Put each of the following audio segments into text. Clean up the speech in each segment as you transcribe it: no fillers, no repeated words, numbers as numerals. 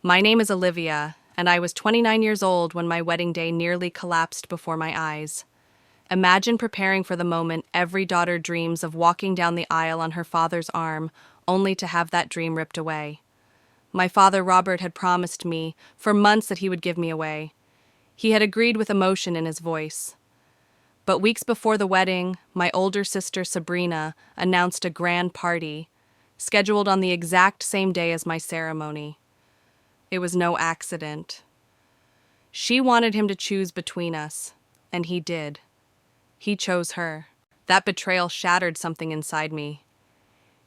My name is Olivia, and I was 29 years old when my wedding day nearly collapsed before my eyes. Imagine preparing for the moment every daughter dreams of walking down the aisle on her father's arm, only to have that dream ripped away. My father, Robert, had promised me for months that he would give me away. He had agreed with emotion in his voice. But weeks before the wedding, my older sister, Sabrina, announced a grand party, scheduled on the exact same day as my ceremony. It was no accident. She wanted him to choose between us, and he did. He chose her. That betrayal shattered something inside me.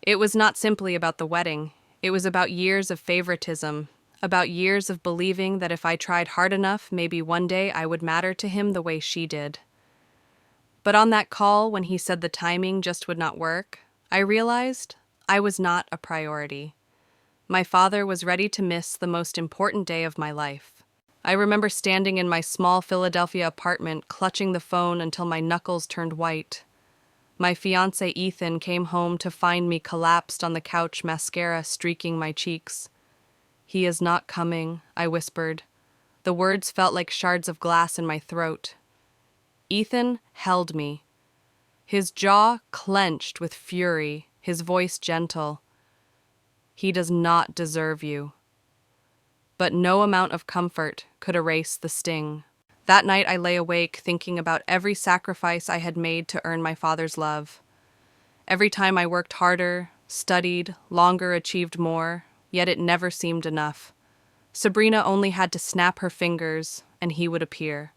It was not simply about the wedding. It was about years of favoritism, about years of believing that if I tried hard enough, maybe one day I would matter to him the way she did. But on that call, when he said the timing just would not work, I realized I was not a priority. My father was ready to miss the most important day of my life. I remember standing in my small Philadelphia apartment, clutching the phone until my knuckles turned white. My fiancé Ethan came home to find me collapsed on the couch, mascara streaking my cheeks. "He is not coming," I whispered. The words felt like shards of glass in my throat. Ethan held me. His jaw clenched with fury, his voice gentle. "He does not deserve you." But no amount of comfort could erase the sting. That night I lay awake thinking about every sacrifice I had made to earn my father's love. Every time I worked harder, studied, longer, achieved more, yet it never seemed enough. Sabrina only had to snap her fingers, and he would appear.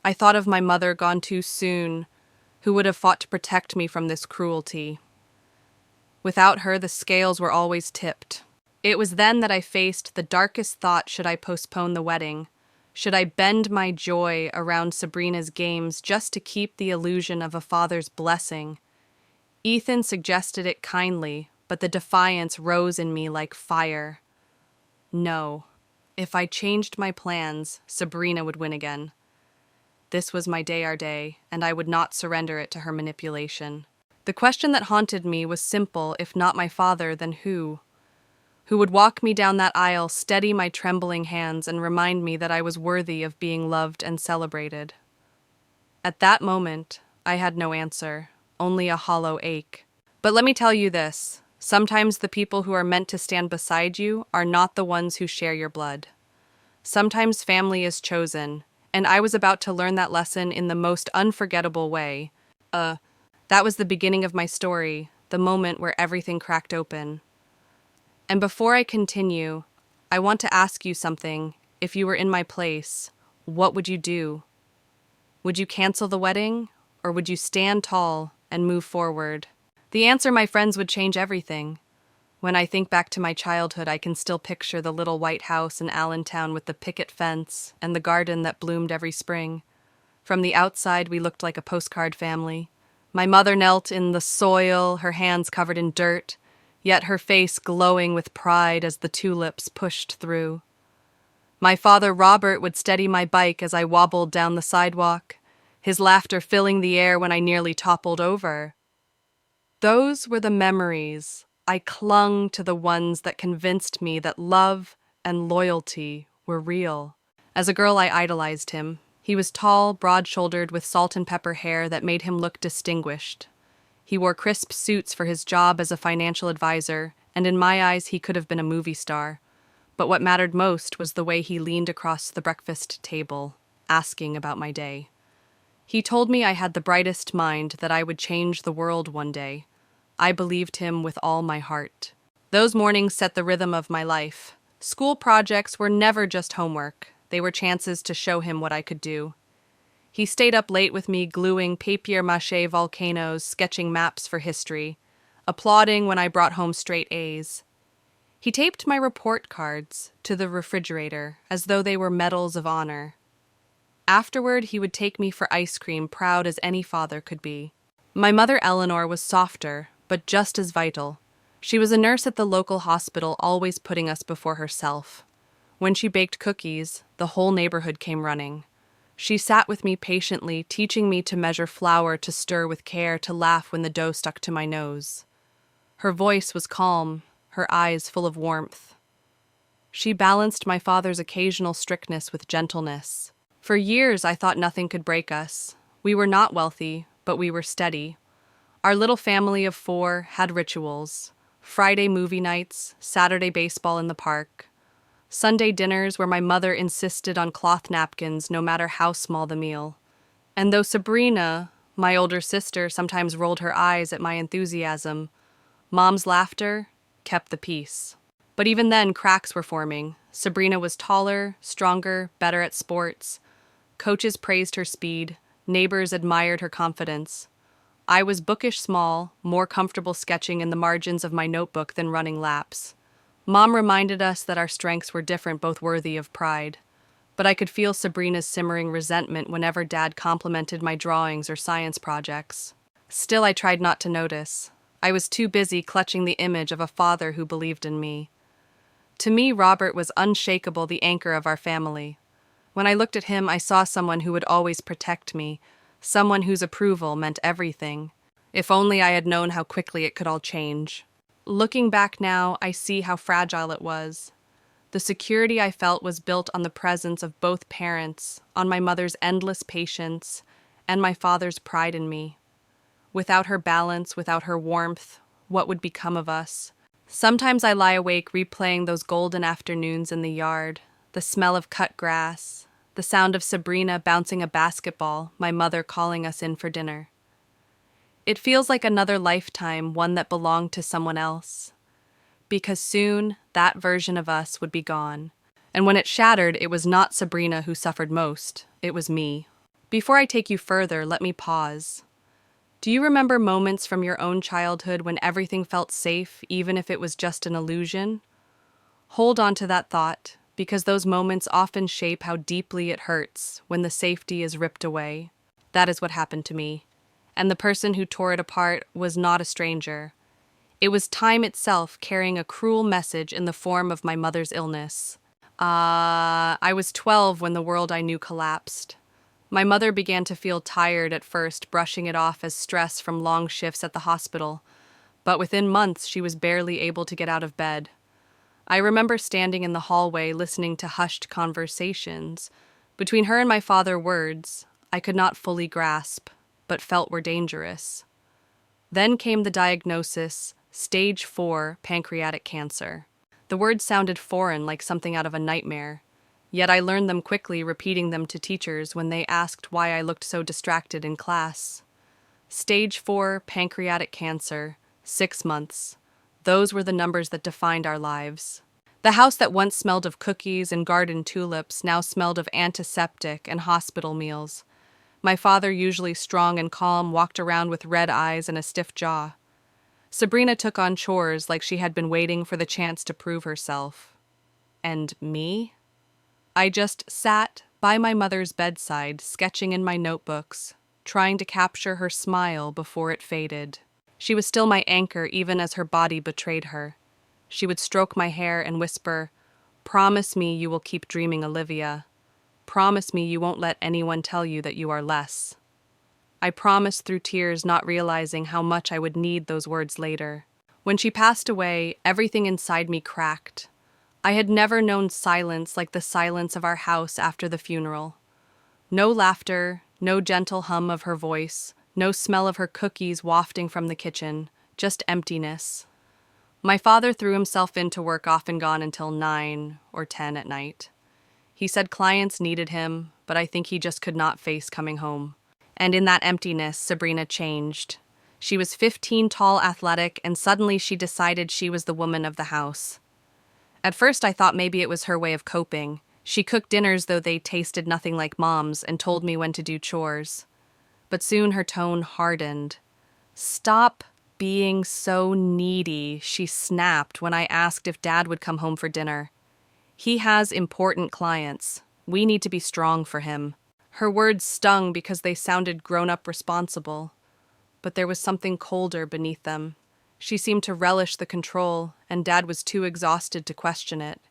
I thought of my mother gone too soon, who would have fought to protect me from this cruelty. Without her, the scales were always tipped. It was then that I faced the darkest thought: should I postpone the wedding? Should I bend my joy around Sabrina's games just to keep the illusion of a father's blessing? Ethan suggested it kindly, but the defiance rose in me like fire. No. If I changed my plans, Sabrina would win again. This was my day, our day, and I would not surrender it to her manipulation. The question that haunted me was simple: if not my father, then who? Who would walk me down that aisle, steady my trembling hands, and remind me that I was worthy of being loved and celebrated? At that moment, I had no answer, only a hollow ache. But let me tell you this: sometimes the people who are meant to stand beside you are not the ones who share your blood. Sometimes family is chosen, and I was about to learn that lesson in the most unforgettable way. That was the beginning of my story, the moment where everything cracked open. And before I continue, I want to ask you something. If you were in my place, what would you do? Would you cancel the wedding, or would you stand tall and move forward? The answer, my friends, would change everything. When I think back to my childhood, I can still picture the little white house in Allentown with the picket fence and the garden that bloomed every spring. From the outside, we looked like a postcard family. My mother knelt in the soil, her hands covered in dirt, yet her face glowing with pride as the tulips pushed through. My father, Robert, would steady my bike as I wobbled down the sidewalk, his laughter filling the air when I nearly toppled over. Those were the memories. I clung to the ones that convinced me that love and loyalty were real. As a girl, I idolized him. He was tall, broad-shouldered, with salt and pepper hair that made him look distinguished. He wore crisp suits for his job as a financial advisor, and in my eyes he could have been a movie star. But what mattered most was the way he leaned across the breakfast table, asking about my day. He told me I had the brightest mind, that I would change the world one day. I believed him with all my heart. Those mornings set the rhythm of my life. School projects were never just homework. They were chances to show him what I could do. He stayed up late with me, gluing papier-mâché volcanoes, sketching maps for history, applauding when I brought home straight A's. He taped my report cards to the refrigerator as though they were medals of honor. Afterward, he would take me for ice cream, proud as any father could be. My mother, Eleanor, was softer, but just as vital. She was a nurse at the local hospital, always putting us before herself. When she baked cookies, the whole neighborhood came running. She sat with me patiently, teaching me to measure flour, to stir with care, to laugh when the dough stuck to my nose. Her voice was calm, her eyes full of warmth. She balanced my father's occasional strictness with gentleness. For years, I thought nothing could break us. We were not wealthy, but we were steady. Our little family of 4 had rituals: Friday movie nights, Saturday baseball in the park, Sunday dinners where my mother insisted on cloth napkins no matter how small the meal. And though Sabrina, my older sister, sometimes rolled her eyes at my enthusiasm, Mom's laughter kept the peace. But even then, cracks were forming. Sabrina was taller, stronger, better at sports. Coaches praised her speed. Neighbors admired her confidence. I was bookish small, more comfortable sketching in the margins of my notebook than running laps. Mom reminded us that our strengths were different, both worthy of pride. But I could feel Sabrina's simmering resentment whenever Dad complimented my drawings or science projects. Still, I tried not to notice. I was too busy clutching the image of a father who believed in me. To me, Robert was unshakable, the anchor of our family. When I looked at him, I saw someone who would always protect me, someone whose approval meant everything. If only I had known how quickly it could all change. Looking back now, I see how fragile it was. The security I felt was built on the presence of both parents, on my mother's endless patience, and my father's pride in me. Without her balance, without her warmth, what would become of us? Sometimes I lie awake replaying those golden afternoons in the yard, the smell of cut grass, the sound of Sabrina bouncing a basketball, my mother calling us in for dinner. It feels like another lifetime, one that belonged to someone else. Because soon, that version of us would be gone. And when it shattered, it was not Sabrina who suffered most, it was me. Before I take you further, let me pause. Do you remember moments from your own childhood when everything felt safe, even if it was just an illusion? Hold on to that thought, because those moments often shape how deeply it hurts when the safety is ripped away. That is what happened to me. And the person who tore it apart was not a stranger. It was time itself carrying a cruel message in the form of my mother's illness. I was 12 when the world I knew collapsed. My mother began to feel tired at first, brushing it off as stress from long shifts at the hospital. But within months, she was barely able to get out of bed. I remember standing in the hallway listening to hushed conversations. Between her and my father, words I could not fully grasp, but felt were dangerous. Then came the diagnosis, stage 4 pancreatic cancer. The words sounded foreign, like something out of a nightmare. Yet I learned them quickly, repeating them to teachers when they asked why I looked so distracted in class. Stage 4 pancreatic cancer, 6 months. Those were the numbers that defined our lives. The house that once smelled of cookies and garden tulips now smelled of antiseptic and hospital meals. My father, usually strong and calm, walked around with red eyes and a stiff jaw. Sabrina took on chores like she had been waiting for the chance to prove herself. And me? I just sat by my mother's bedside, sketching in my notebooks, trying to capture her smile before it faded. She was still my anchor even as her body betrayed her. She would stroke my hair and whisper, "Promise me you will keep dreaming, Olivia. Promise me you won't let anyone tell you that you are less." I promised through tears, not realizing how much I would need those words later. When she passed away, everything inside me cracked. I had never known silence like the silence of our house after the funeral. No laughter, no gentle hum of her voice, no smell of her cookies wafting from the kitchen, just emptiness. My father threw himself into work, often gone until 9 or 10 at night. He said clients needed him, but I think he just could not face coming home. And in that emptiness, Sabrina changed. She was 15, tall, athletic, and suddenly she decided she was the woman of the house. At first I thought maybe it was her way of coping. She cooked dinners though they tasted nothing like Mom's and told me when to do chores. But soon her tone hardened. "Stop being so needy," she snapped when I asked if Dad would come home for dinner. "He has important clients. We need to be strong for him." Her words stung because they sounded grown-up responsible. But there was something colder beneath them. She seemed to relish the control, and Dad was too exhausted to question it.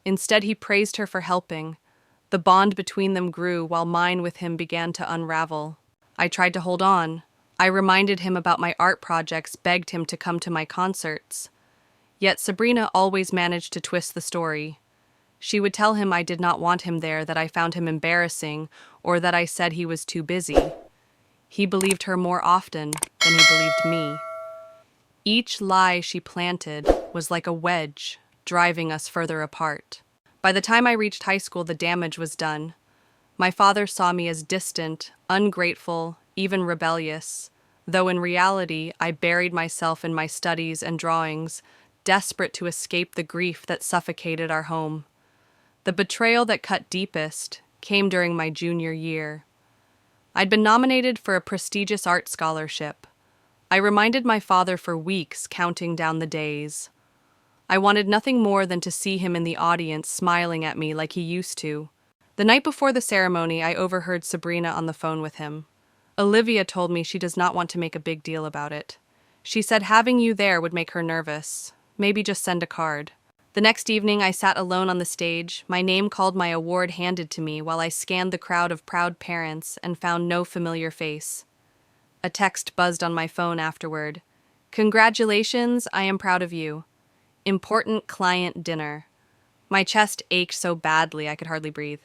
Instead, he praised her for helping. The bond between them grew while mine with him began to unravel. I tried to hold on. I reminded him about my art projects, begged him to come to my concerts. Yet Sabrina always managed to twist the story. She would tell him I did not want him there, that I found him embarrassing, or that I said he was too busy. He believed her more often than he believed me. Each lie she planted was like a wedge, driving us further apart. By the time I reached high school, the damage was done. My father saw me as distant, ungrateful, even rebellious, though in reality I buried myself in my studies and drawings, desperate to escape the grief that suffocated our home. The betrayal that cut deepest came during my junior year. I'd been nominated for a prestigious art scholarship. I reminded my father for weeks, counting down the days. I wanted nothing more than to see him in the audience smiling at me like he used to. The night before the ceremony, I overheard Sabrina on the phone with him. Olivia told me she does not want to make a big deal about it. She said having you there would make her nervous. Maybe just send a card. The next evening, I sat alone on the stage, my name called, my award handed to me, while I scanned the crowd of proud parents and found no familiar face. A text buzzed on my phone afterward. "Congratulations, I am proud of you. Important client dinner." My chest ached so badly I could hardly breathe.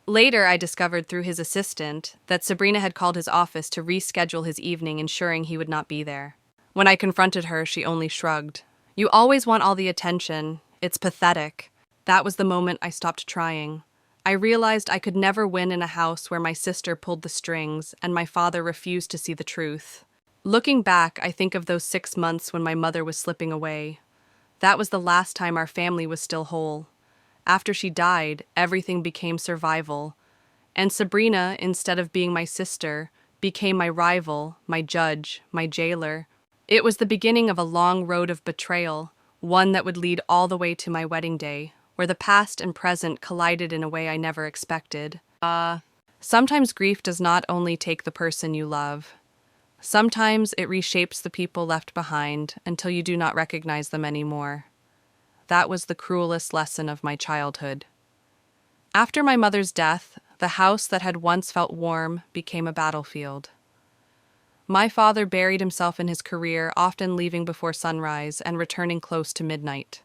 Later, I discovered through his assistant that Sabrina had called his office to reschedule his evening, ensuring he would not be there. When I confronted her, she only shrugged. "You always want all the attention. It's pathetic." That was the moment I stopped trying. I realized I could never win in a house where my sister pulled the strings and my father refused to see the truth. Looking back, I think of those 6 months when my mother was slipping away. That was the last time our family was still whole. After she died, everything became survival. And Sabrina, instead of being my sister, became my rival, my judge, my jailer. It was the beginning of a long road of betrayal, one that would lead all the way to my wedding day, where the past and present collided in a way I never expected. Sometimes grief does not only take the person you love. Sometimes it reshapes the people left behind until you do not recognize them anymore. That was the cruelest lesson of my childhood. After my mother's death, the house that had once felt warm became a battlefield. My father buried himself in his career, often leaving before sunrise and returning close to midnight.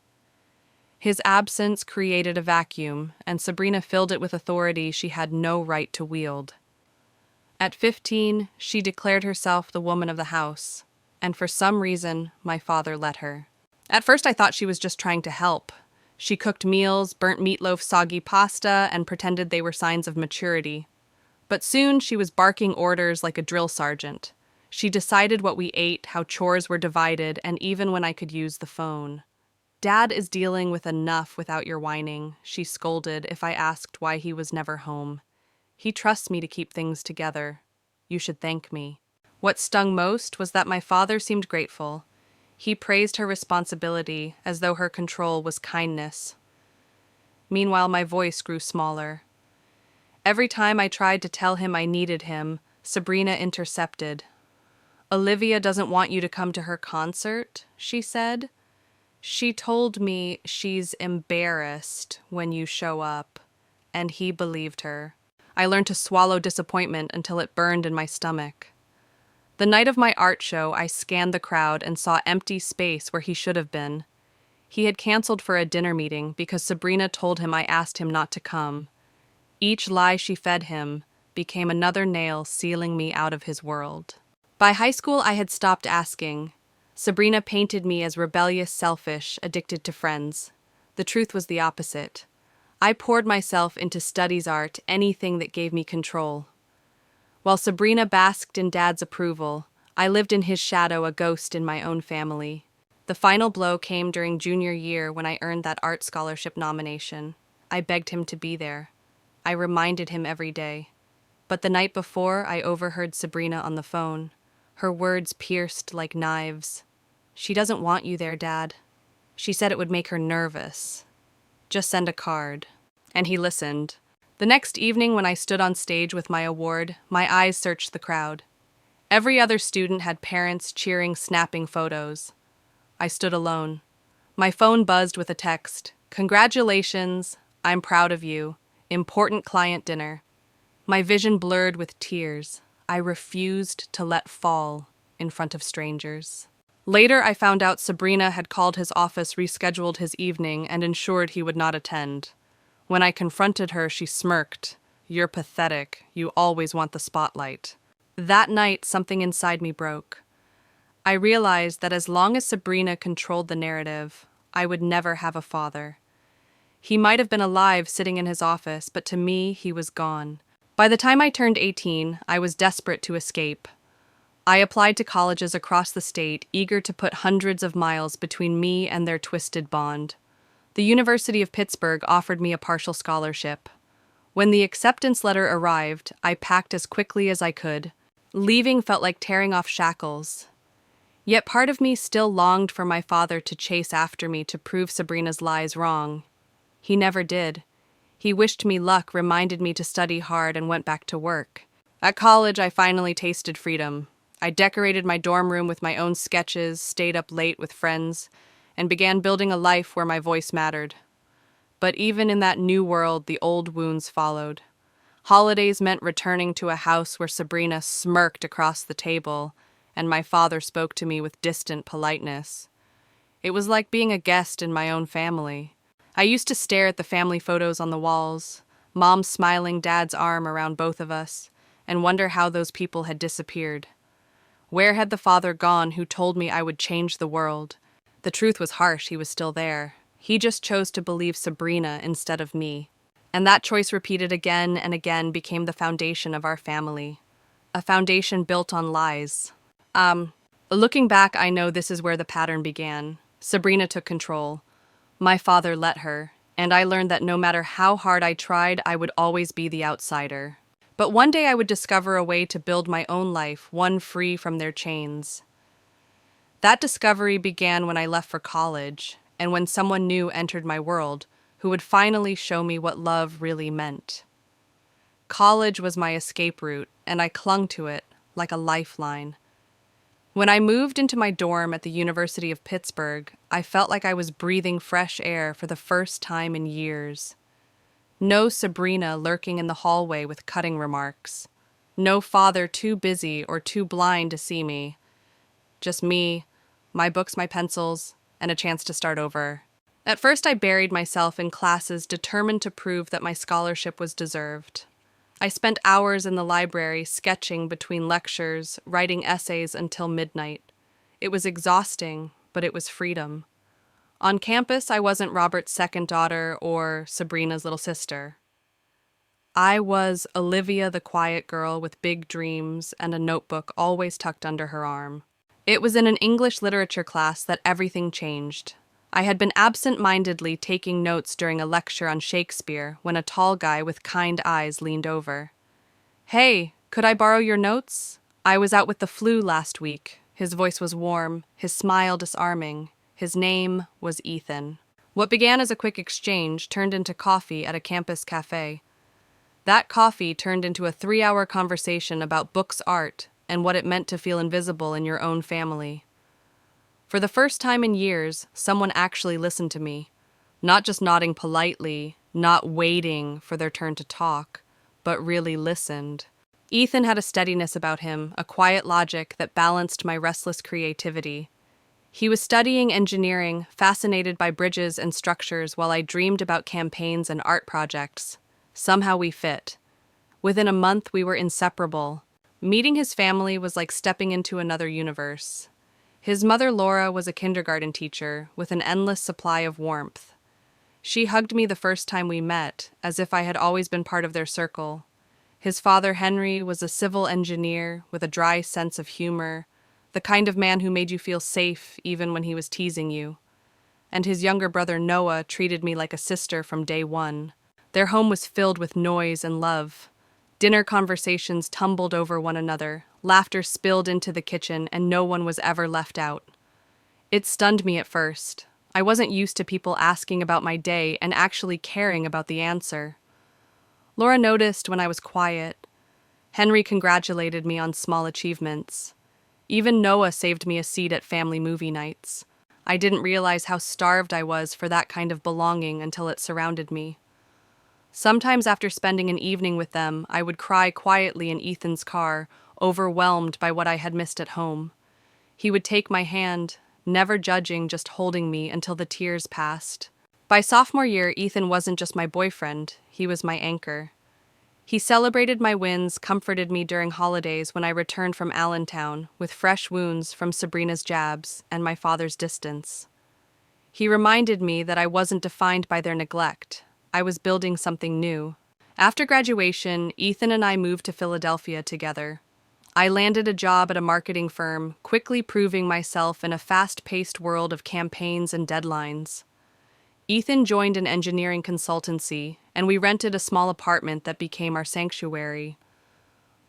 His absence created a vacuum, and Sabrina filled it with authority she had no right to wield. At 15, she declared herself the woman of the house, and for some reason, my father let her. At first, I thought she was just trying to help. She cooked meals, burnt meatloaf, soggy pasta, and pretended they were signs of maturity. But soon, she was barking orders like a drill sergeant. She decided what we ate, how chores were divided, and even when I could use the phone. "Dad is dealing with enough without your whining," she scolded if I asked why he was never home. "He trusts me to keep things together. You should thank me." What stung most was that my father seemed grateful. He praised her responsibility as though her control was kindness. Meanwhile, my voice grew smaller. Every time I tried to tell him I needed him, Sabrina intercepted. "Olivia doesn't want you to come to her concert," she said. "She told me she's embarrassed when you show up," and he believed her. I learned to swallow disappointment until it burned in my stomach. The night of my art show, I scanned the crowd and saw empty space where he should have been. He had canceled for a dinner meeting because Sabrina told him I asked him not to come. Each lie she fed him became another nail sealing me out of his world. By high school, I had stopped asking. Sabrina painted me as rebellious, selfish, addicted to friends. The truth was the opposite. I poured myself into studies art, anything that gave me control. While Sabrina basked in Dad's approval, I lived in his shadow, a ghost in my own family. The final blow came during junior year when I earned that art scholarship nomination. I begged him to be there. I reminded him every day. But the night before, I overheard Sabrina on the phone. Her words pierced like knives. "She doesn't want you there, Dad. She said it would make her nervous. Just send a card." And he listened. The next evening when I stood on stage with my award, my eyes searched the crowd. Every other student had parents cheering, snapping photos. I stood alone. My phone buzzed with a text. "Congratulations, I'm proud of you. Important client dinner." My vision blurred with tears. I refused to let fall in front of strangers. Later, I found out Sabrina had called his office, rescheduled his evening, and ensured he would not attend. When I confronted her, she smirked. "You're pathetic. You always want the spotlight." That night, something inside me broke. I realized that as long as Sabrina controlled the narrative, I would never have a father. He might have been alive sitting in his office, but to me, he was gone. By the time I turned 18, I was desperate to escape. I applied to colleges across the state, eager to put hundreds of miles between me and their twisted bond. The University of Pittsburgh offered me a partial scholarship. When the acceptance letter arrived, I packed as quickly as I could. Leaving felt like tearing off shackles. Yet part of me still longed for my father to chase after me to prove Sabrina's lies wrong. He never did. He wished me luck, reminded me to study hard, and went back to work. At college, I finally tasted freedom. I decorated my dorm room with my own sketches, stayed up late with friends, and began building a life where my voice mattered. But even in that new world, the old wounds followed. Holidays meant returning to a house where Sabrina smirked across the table, and my father spoke to me with distant politeness. It was like being a guest in my own family. I used to stare at the family photos on the walls, Mom smiling, Dad's arm around both of us, and wonder how those people had disappeared. Where had the father gone who told me I would change the world? The truth was harsh, he was still there. He just chose to believe Sabrina instead of me. And that choice, repeated again and again, became the foundation of our family. A foundation built on lies. Looking back, I know this is where the pattern began. Sabrina took control. My father let her, and I learned that no matter how hard I tried, I would always be the outsider. But one day I would discover a way to build my own life, one free from their chains. That discovery began when I left for college, and when someone new entered my world, who would finally show me what love really meant. College was my escape route, and I clung to it like a lifeline. When I moved into my dorm at the University of Pittsburgh, I felt like I was breathing fresh air for the first time in years. No Sabrina lurking in the hallway with cutting remarks. No father too busy or too blind to see me. Just me, my books, my pencils, and a chance to start over. At first, I buried myself in classes, determined to prove that my scholarship was deserved. I spent hours in the library sketching between lectures, writing essays until midnight. It was exhausting, but it was freedom. On campus, I wasn't Robert's second daughter or Sabrina's little sister. I was Olivia, the quiet girl with big dreams and a notebook always tucked under her arm. It was in an English literature class that everything changed. I had been absent-mindedly taking notes during a lecture on Shakespeare when a tall guy with kind eyes leaned over. "Hey, could I borrow your notes? I was out with the flu last week." His voice was warm, his smile disarming. His name was Ethan. What began as a quick exchange turned into coffee at a campus cafe. That coffee turned into a 3-hour conversation about books, art, and what it meant to feel invisible in your own family. For the first time in years, someone actually listened to me. Not just nodding politely, not waiting for their turn to talk, but really listened. Ethan had a steadiness about him, a quiet logic that balanced my restless creativity. He was studying engineering, fascinated by bridges and structures while I dreamed about campaigns and art projects. Somehow we fit. Within a month, we were inseparable. Meeting his family was like stepping into another universe. His mother, Laura, was a kindergarten teacher with an endless supply of warmth. She hugged me the first time we met, as if I had always been part of their circle. His father, Henry, was a civil engineer with a dry sense of humor, the kind of man who made you feel safe even when he was teasing you. And his younger brother, Noah, treated me like a sister from day one. Their home was filled with noise and love. Dinner conversations tumbled over one another, laughter spilled into the kitchen, and no one was ever left out. It stunned me at first. I wasn't used to people asking about my day and actually caring about the answer. Laura noticed when I was quiet. Henry congratulated me on small achievements. Even Noah saved me a seat at family movie nights. I didn't realize how starved I was for that kind of belonging until it surrounded me. Sometimes after spending an evening with them, I would cry quietly in Ethan's car, overwhelmed by what I had missed at home. He would take my hand, never judging, just holding me until the tears passed. By By sophomore year, Ethan wasn't just my boyfriend, he was my anchor. He celebrated my wins, comforted me during holidays when I returned from Allentown with fresh wounds from Sabrina's jabs and my father's distance. He reminded me that I wasn't defined by their neglect. I was building something new. After graduation, Ethan and I moved to Philadelphia together. I landed a job at a marketing firm, quickly proving myself in a fast-paced world of campaigns and deadlines. Ethan joined an engineering consultancy, and we rented a small apartment that became our sanctuary.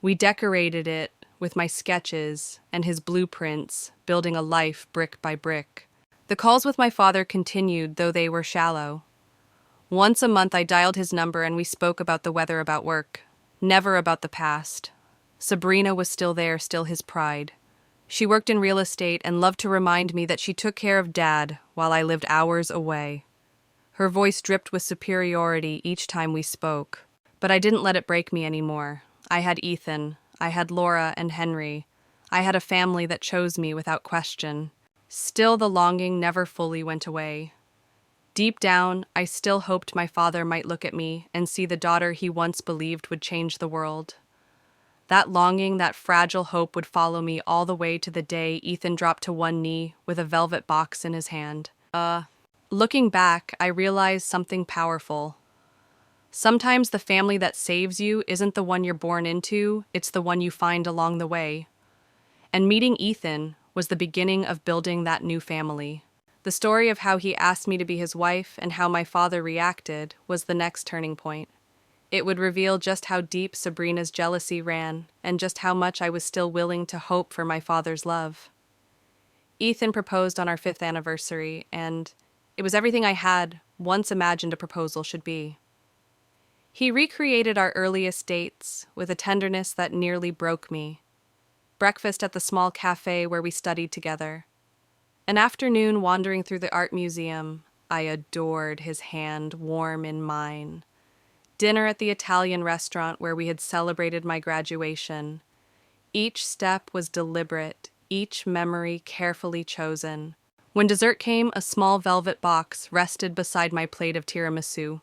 We decorated it with my sketches and his blueprints, building a life brick by brick. The calls with my father continued, though they were shallow. Once a month I dialed his number and we spoke about the weather, about work. Never about the past. Sabrina was still there, still his pride. She worked in real estate and loved to remind me that she took care of Dad while I lived hours away. Her voice dripped with superiority each time we spoke. But I didn't let it break me anymore. I had Ethan. I had Laura and Henry. I had a family that chose me without question. Still, the longing never fully went away. Deep down, I still hoped my father might look at me and see the daughter he once believed would change the world. That longing, that fragile hope would follow me all the way to the day Ethan dropped to one knee with a velvet box in his hand. Looking back, I realized something powerful. Sometimes the family that saves you isn't the one you're born into, it's the one you find along the way. And meeting Ethan was the beginning of building that new family. The story of how he asked me to be his wife and how my father reacted was the next turning point. It would reveal just how deep Sabrina's jealousy ran and just how much I was still willing to hope for my father's love. Ethan proposed on our 5th anniversary, and it was everything I had once imagined a proposal should be. He recreated our earliest dates with a tenderness that nearly broke me. Breakfast at the small cafe where we studied together. An afternoon wandering through the art museum. I adored his hand warm in mine. Dinner at the Italian restaurant where we had celebrated my graduation. Each step was deliberate, each memory carefully chosen. When dessert came, a small velvet box rested beside my plate of tiramisu.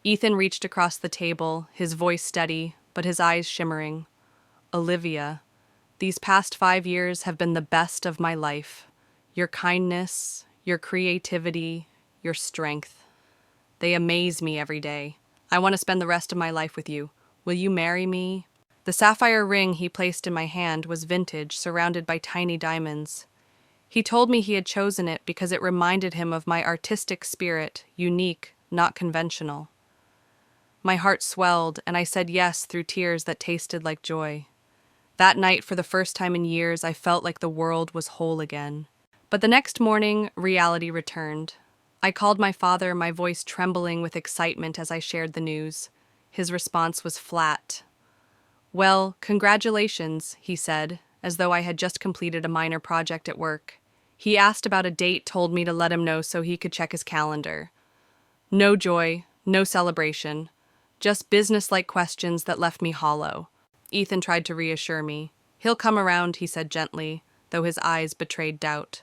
Ethan reached across the table, his voice steady, but his eyes shimmering. Olivia, these past 5 years have been the best of my life. Your kindness, your creativity, your strength. They amaze me every day. I want to spend the rest of my life with you. Will you marry me? The sapphire ring he placed in my hand was vintage, surrounded by tiny diamonds. He told me he had chosen it because it reminded him of my artistic spirit, unique, not conventional. My heart swelled, and I said yes through tears that tasted like joy. That night, for the first time in years, I felt like the world was whole again. But the next morning, reality returned. I called my father, my voice trembling with excitement as I shared the news. His response was flat. "Well, congratulations," he said, as though I had just completed a minor project at work. He asked about a date, told me to let him know so he could check his calendar. No joy, no celebration, just business-like questions that left me hollow. Ethan tried to reassure me. "He'll come around," he said gently, though his eyes betrayed doubt.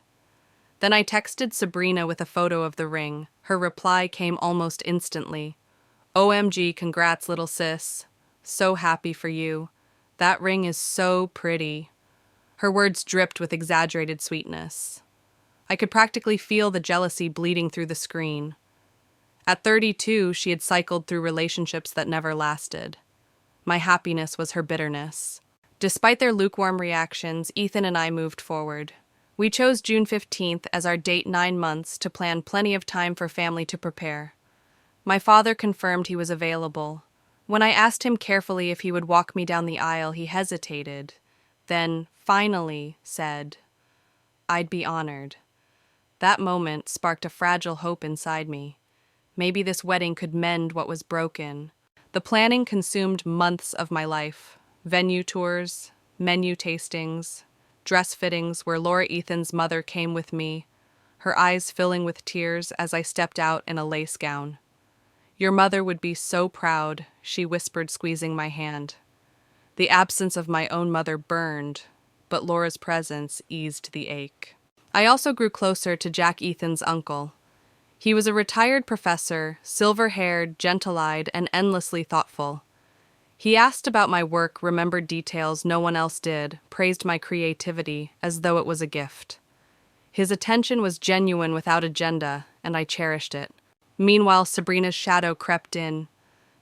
Then I texted Sabrina with a photo of the ring. Her reply came almost instantly. "OMG, congrats, little sis. So happy for you. That ring is so pretty." Her words dripped with exaggerated sweetness. I could practically feel the jealousy bleeding through the screen. At 32, she had cycled through relationships that never lasted. My happiness was her bitterness. Despite their lukewarm reactions, Ethan and I moved forward. We chose June 15th as our date 9 months to plan plenty of time for family to prepare. My father confirmed he was available. When I asked him carefully if he would walk me down the aisle, he hesitated, then finally said, "I'd be honored." That moment sparked a fragile hope inside me. Maybe this wedding could mend what was broken. The planning consumed months of my life. Venue tours, menu tastings, dress fittings where Laura Ethan's mother came with me, her eyes filling with tears as I stepped out in a lace gown. "Your mother would be so proud," she whispered, squeezing my hand. The absence of my own mother burned, but Laura's presence eased the ache. I also grew closer to Jack Ethan's uncle. He was a retired professor, silver-haired, gentle-eyed, and endlessly thoughtful. He asked about my work, remembered details no one else did, praised my creativity as though it was a gift. His attention was genuine without agenda, and I cherished it. Meanwhile, Sabrina's shadow crept in.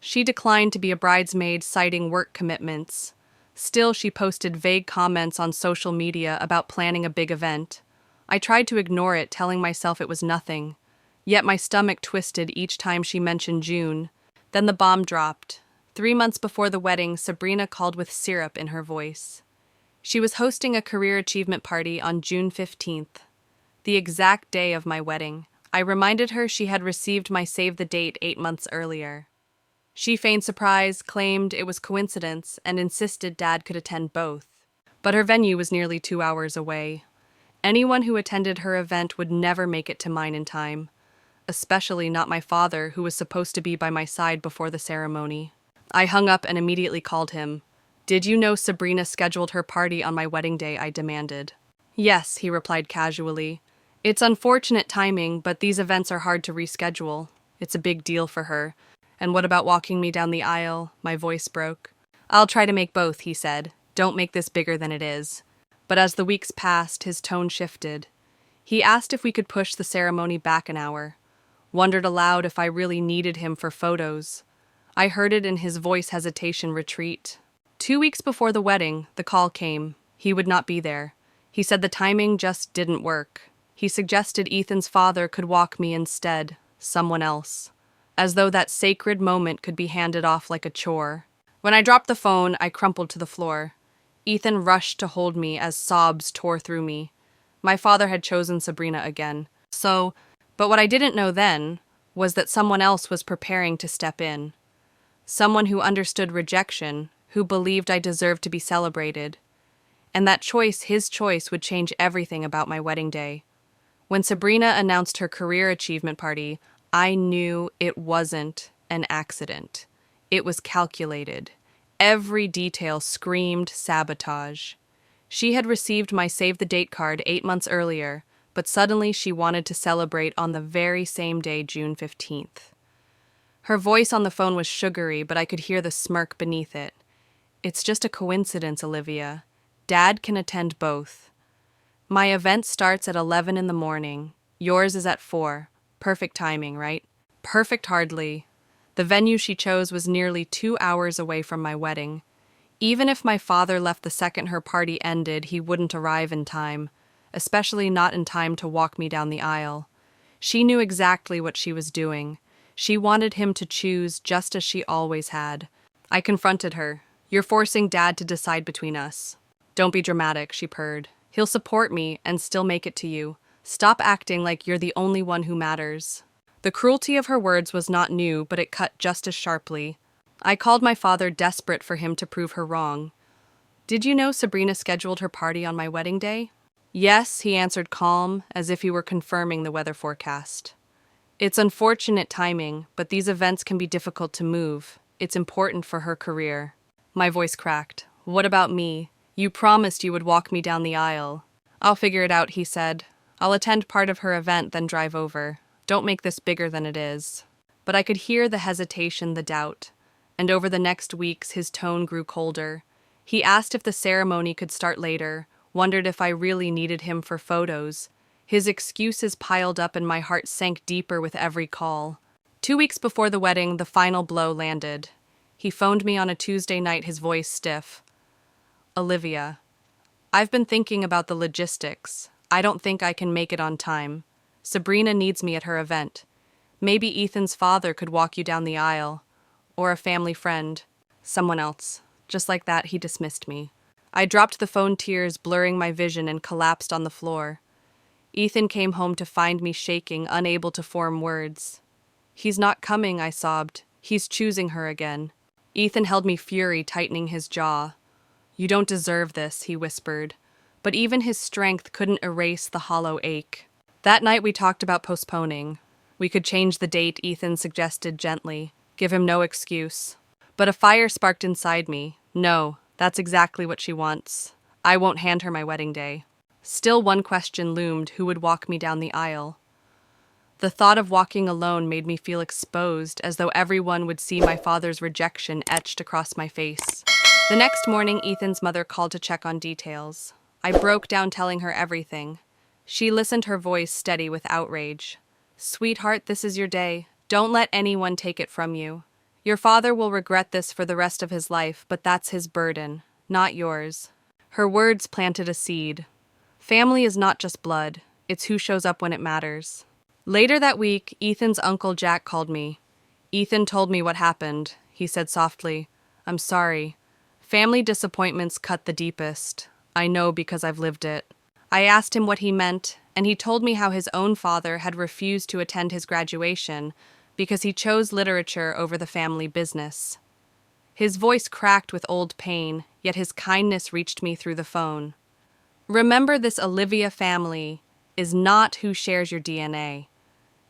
She declined to be a bridesmaid, citing work commitments. Still, she posted vague comments on social media about planning a big event. I tried to ignore it, telling myself it was nothing. Yet my stomach twisted each time she mentioned June. Then the bomb dropped. 3 months before the wedding, Sabrina called with syrup in her voice. She was hosting a career achievement party on June 15th, the exact day of my wedding. I reminded her she had received my save the date 8 months earlier. She feigned surprise, claimed it was coincidence, and insisted Dad could attend both. But her venue was nearly 2 hours away. Anyone who attended her event would never make it to mine in time, especially not my father, who was supposed to be by my side before the ceremony. I hung up and immediately called him. "Did you know Sabrina scheduled her party on my wedding day?" I demanded. "Yes," he replied casually. "It's unfortunate timing, but these events are hard to reschedule. It's a big deal for her. And what about walking me down the aisle?" My voice broke. "I'll try to make both," he said. "Don't make this bigger than it is." But as the weeks passed, his tone shifted. He asked if we could push the ceremony back an hour. Wondered aloud if I really needed him for photos. I heard it in his voice, hesitation retreat. 2 weeks before the wedding, the call came. He would not be there. He said the timing just didn't work. He suggested Ethan's father could walk me instead, someone else. As though that sacred moment could be handed off like a chore. When I dropped the phone, I crumpled to the floor. Ethan rushed to hold me as sobs tore through me. My father had chosen Sabrina again. But what I didn't know then was that someone else was preparing to step in. Someone who understood rejection, who believed I deserved to be celebrated. And that choice, his choice, would change everything about my wedding day. When Sabrina announced her career achievement party, I knew it wasn't an accident. It was calculated. Every detail screamed sabotage. She had received my save-the-date card 8 months earlier, but suddenly she wanted to celebrate on the very same day, June 15th. Her voice on the phone was sugary, but I could hear the smirk beneath it. "It's just a coincidence, Olivia. Dad can attend both. My event starts at 11 in the morning. Yours is at 4. Perfect timing, right?" Perfect hardly. The venue she chose was nearly 2 hours away from my wedding. Even if my father left the second her party ended, he wouldn't arrive in time, especially not in time to walk me down the aisle. She knew exactly what she was doing. She wanted him to choose just as she always had. I confronted her. "You're forcing Dad to decide between us." "Don't be dramatic," she purred. "He'll support me and still make it to you. Stop acting like you're the only one who matters." The cruelty of her words was not new, but it cut just as sharply. I called my father, desperate for him to prove her wrong. "Did you know Sabrina scheduled her party on my wedding day?" "Yes," he answered, calm, as if he were confirming the weather forecast. "It's unfortunate timing, but these events can be difficult to move. It's important for her career." My voice cracked. "What about me? You promised you would walk me down the aisle." "I'll figure it out," he said. "I'll attend part of her event, then drive over. Don't make this bigger than it is." But I could hear the hesitation, the doubt. And over the next weeks, his tone grew colder. He asked if the ceremony could start later, wondered if I really needed him for photos. His excuses piled up and my heart sank deeper with every call. 2 weeks before the wedding, the final blow landed. He phoned me on a Tuesday night, his voice stiff. "Olivia, I've been thinking about the logistics. I don't think I can make it on time. Sabrina needs me at her event. Maybe Ethan's father could walk you down the aisle. Or a family friend. Someone else." Just like that, he dismissed me. I dropped the phone, tears blurring my vision, and collapsed on the floor. Ethan came home to find me shaking, unable to form words. "He's not coming," I sobbed. "He's choosing her again." Ethan held me, fury tightening his jaw. "You don't deserve this," he whispered. But even his strength couldn't erase the hollow ache. That night we talked about postponing. We could change the date, Ethan suggested gently. Give him no excuse. But a fire sparked inside me. No, that's exactly what she wants. I won't hand her my wedding day. Still one question loomed: who would walk me down the aisle? The thought of walking alone made me feel exposed, as though everyone would see my father's rejection etched across my face. The next morning, Ethan's mother called to check on details. I broke down telling her everything. She listened, her voice steady with outrage. "Sweetheart, this is your day. Don't let anyone take it from you. Your father will regret this for the rest of his life, but that's his burden, not yours." Her words planted a seed. Family is not just blood, it's who shows up when it matters. Later that week, Ethan's uncle Jack called me. "Ethan told me what happened," he said softly. "I'm sorry. Family disappointments cut the deepest. I know because I've lived it." I asked him what he meant, and he told me how his own father had refused to attend his graduation because he chose literature over the family business. His voice cracked with old pain, yet his kindness reached me through the phone. Remember, this Olivia family is not who shares your DNA.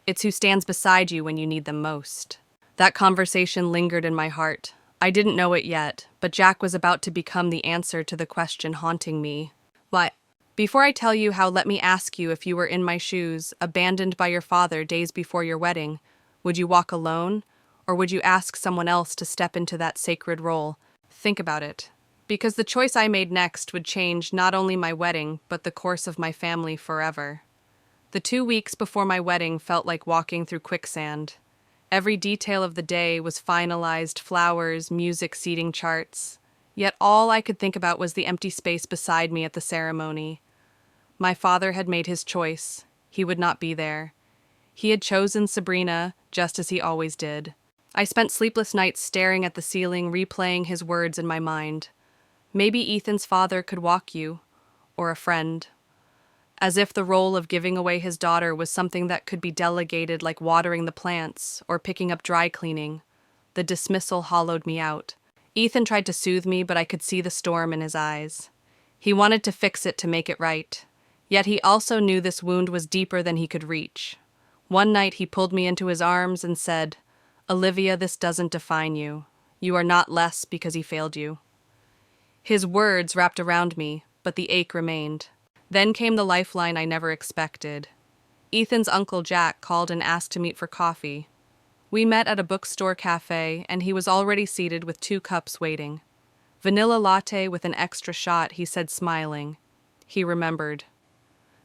It's who stands beside you when you need them most. That conversation lingered in my heart. I didn't know it yet, but Jack was about to become the answer to the question haunting me. Why? Before I tell you how, let me ask you, if you were in my shoes, abandoned by your father days before your wedding, would you walk alone, or would you ask someone else to step into that sacred role? Think about it. Because the choice I made next would change not only my wedding, but the course of my family forever. The 2 weeks before my wedding felt like walking through quicksand. Every detail of the day was finalized: flowers, music, seating charts. Yet all I could think about was the empty space beside me at the ceremony. My father had made his choice. He would not be there. He had chosen Sabrina, just as he always did. I spent sleepless nights staring at the ceiling, replaying his words in my mind. "Maybe Ethan's father could walk you, or a friend." As if the role of giving away his daughter was something that could be delegated, like watering the plants or picking up dry cleaning. The dismissal hollowed me out. Ethan tried to soothe me, but I could see the storm in his eyes. He wanted to fix it, to make it right. Yet he also knew this wound was deeper than he could reach. One night he pulled me into his arms and said, "Olivia, this doesn't define you. You are not less because he failed you." His words wrapped around me, but the ache remained. Then came the lifeline I never expected. Ethan's uncle Jack called and asked to meet for coffee. We met at a bookstore cafe, and he was already seated with 2 cups waiting. "Vanilla latte with an extra shot," he said, smiling. He remembered.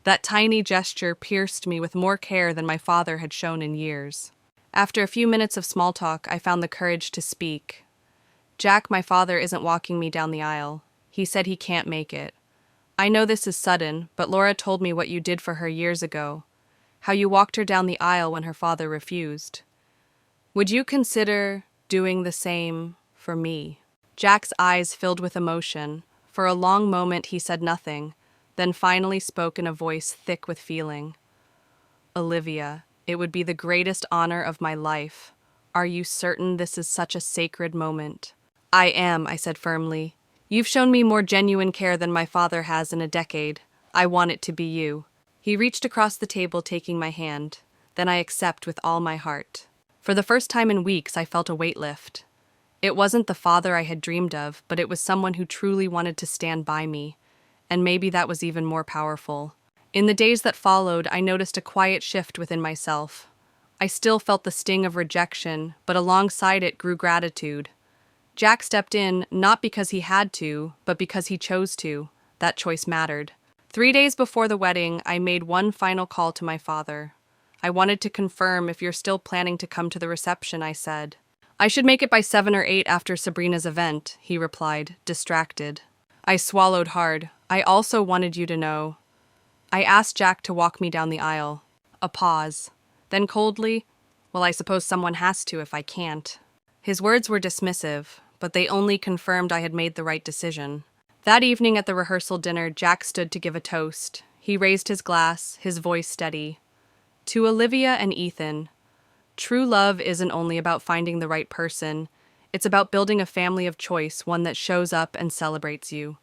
That tiny gesture pierced me with more care than my father had shown in years. After a few minutes of small talk, I found the courage to speak. "Jack, my father isn't walking me down the aisle. He said he can't make it. I know this is sudden, but Laura told me what you did for her years ago, how you walked her down the aisle when her father refused. Would you consider doing the same for me?" Jack's eyes filled with emotion. For a long moment he said nothing, then finally spoke in a voice thick with feeling. "Olivia, it would be the greatest honor of my life. Are you certain this is such a sacred moment?" "I am," I said firmly. "You've shown me more genuine care than my father has in a decade. I want it to be you." He reached across the table, taking my hand. "Then I accept with all my heart." For the first time in weeks, I felt a weight lift. It wasn't the father I had dreamed of, but it was someone who truly wanted to stand by me. And maybe that was even more powerful. In the days that followed, I noticed a quiet shift within myself. I still felt the sting of rejection, but alongside it grew gratitude. Jack stepped in, not because he had to, but because he chose to. That choice mattered. 3 days before the wedding, I made one final call to my father. "I wanted to confirm if you're still planning to come to the reception," I said. "I should make it by 7 or 8 after Sabrina's event," he replied, distracted. I swallowed hard. "I also wanted you to know." I asked Jack to walk me down the aisle. A pause. Then coldly, "Well, I suppose someone has to if I can't." His words were dismissive, but they only confirmed I had made the right decision. That evening at the rehearsal dinner, Jack stood to give a toast. He raised his glass, his voice steady. "To Olivia and Ethan, true love isn't only about finding the right person. It's about building a family of choice, one that shows up and celebrates you.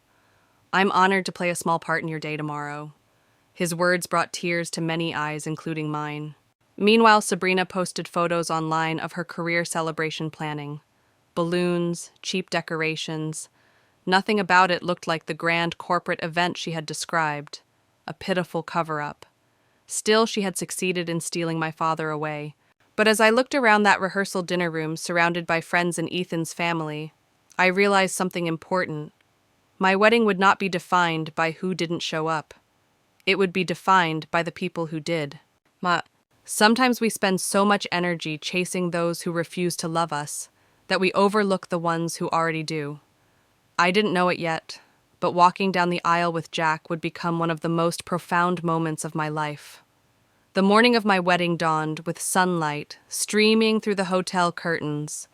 I'm honored to play a small part in your day tomorrow." His words brought tears to many eyes, including mine. Meanwhile, Sabrina posted photos online of her career celebration planning. Balloons, cheap decorations. Nothing about it looked like the grand corporate event she had described. A pitiful cover-up. Still, she had succeeded in stealing my father away. But as I looked around that rehearsal dinner room surrounded by friends and Ethan's family, I realized something important. My wedding would not be defined by who didn't show up. It would be defined by the people who did. Sometimes we spend so much energy chasing those who refuse to love us that we overlook the ones who already do. I didn't know it yet, but walking down the aisle with Jack would become one of the most profound moments of my life. The morning of my wedding dawned with sunlight streaming through the hotel curtains.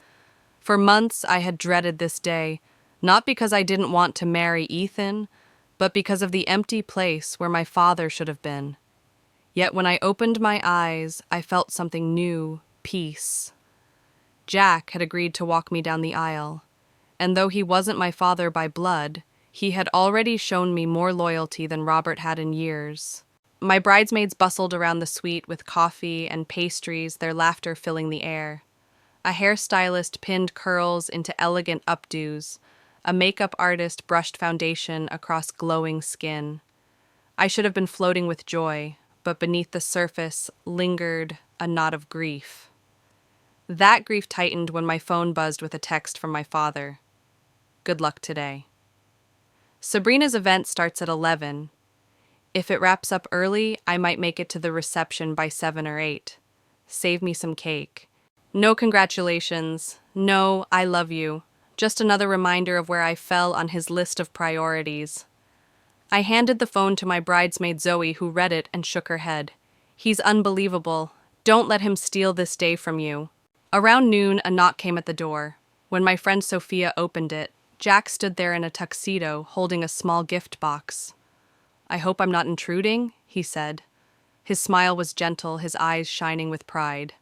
For months I had dreaded this day, not because I didn't want to marry Ethan, but because of the empty place where my father should have been. Yet when I opened my eyes, I felt something new, peace. Jack had agreed to walk me down the aisle, and though he wasn't my father by blood, he had already shown me more loyalty than Robert had in years. My bridesmaids bustled around the suite with coffee and pastries, their laughter filling the air. A hairstylist pinned curls into elegant updos. A makeup artist brushed foundation across glowing skin. I should have been floating with joy, but beneath the surface lingered a knot of grief. That grief tightened when my phone buzzed with a text from my father. Good luck today. Sabrina's event starts at 11. If it wraps up early, I might make it to the reception by 7 or 8. Save me some cake. No congratulations. No, I love you. Just another reminder of where I fell on his list of priorities. I handed the phone to my bridesmaid Zoe, who read it and shook her head. He's unbelievable. Don't let him steal this day from you. Around noon, a knock came at the door. When my friend Sophia opened it, Jack stood there in a tuxedo, holding a small gift box. I hope I'm not intruding, he said. His smile was gentle, his eyes shining with pride.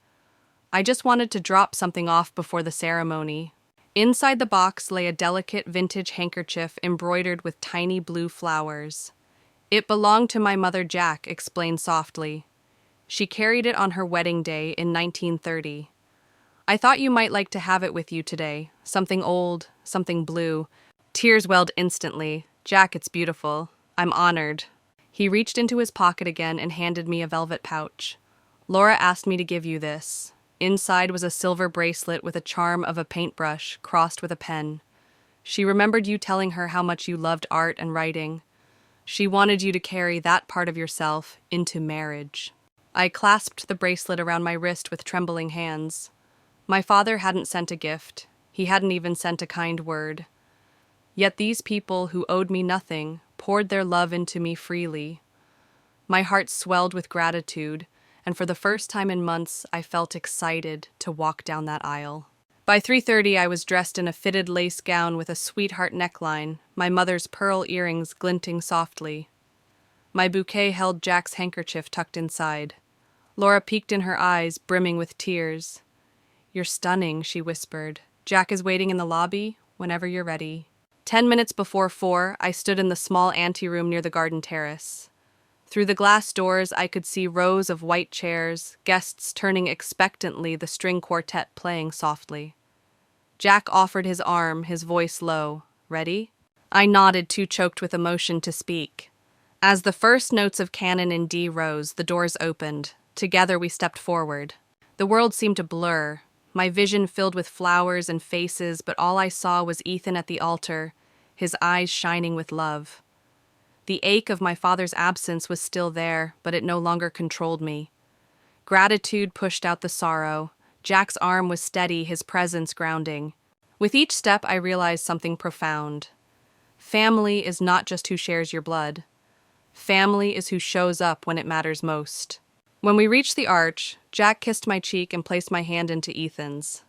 I just wanted to drop something off before the ceremony. Inside the box lay a delicate vintage handkerchief embroidered with tiny blue flowers. It belonged to my mother, Jack explained softly. She carried it on her wedding day in 1930. I thought you might like to have it with you today. Something old, something blue. Tears welled instantly. Jack, it's beautiful. I'm honored. He reached into his pocket again and handed me a velvet pouch. Laura asked me to give you this. Inside was a silver bracelet with a charm of a paintbrush crossed with a pen. She remembered you telling her how much you loved art and writing. She wanted you to carry that part of yourself into marriage. I clasped the bracelet around my wrist with trembling hands. My father hadn't sent a gift. He hadn't even sent a kind word. Yet these people who owed me nothing poured their love into me freely. My heart swelled with gratitude, and for the first time in months, I felt excited to walk down that aisle. By 3:30, I was dressed in a fitted lace gown with a sweetheart neckline, my mother's pearl earrings glinting softly. My bouquet held Jack's handkerchief tucked inside. Laura peeked in her eyes, brimming with tears. You're stunning, she whispered. Jack is waiting in the lobby, whenever you're ready. 10 minutes before 4, I stood in the small anteroom near the garden terrace. Through the glass doors, I could see rows of white chairs, guests turning expectantly, the string quartet playing softly. Jack offered his arm, his voice low. Ready? I nodded, too choked with emotion to speak. As the first notes of canon in D rose, the doors opened. Together we stepped forward. The world seemed to blur. My vision filled with flowers and faces, but all I saw was Ethan at the altar, his eyes shining with love. The ache of my father's absence was still there, but it no longer controlled me. Gratitude pushed out the sorrow. Jack's arm was steady, his presence grounding. With each step, I realized something profound. Family is not just who shares your blood. Family is who shows up when it matters most. When we reached the arch, Jack kissed my cheek and placed my hand into Ethan's.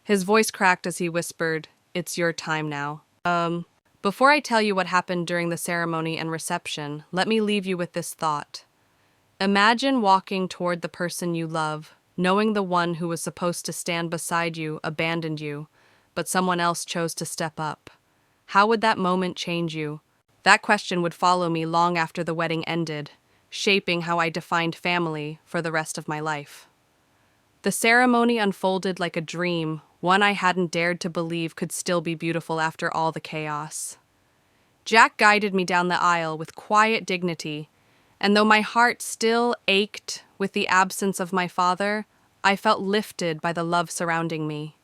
His voice cracked as he whispered, "It's your time now." Before I tell you what happened during the ceremony and reception, let me leave you with this thought. Imagine walking toward the person you love, knowing the one who was supposed to stand beside you abandoned you, but someone else chose to step up. How would that moment change you? That question would follow me long after the wedding ended, shaping how I defined family for the rest of my life. The ceremony unfolded like a dream, one I hadn't dared to believe could still be beautiful after all the chaos. Jack guided me down the aisle with quiet dignity, And though my heart still ached with the absence of my father, I felt lifted by the love surrounding me.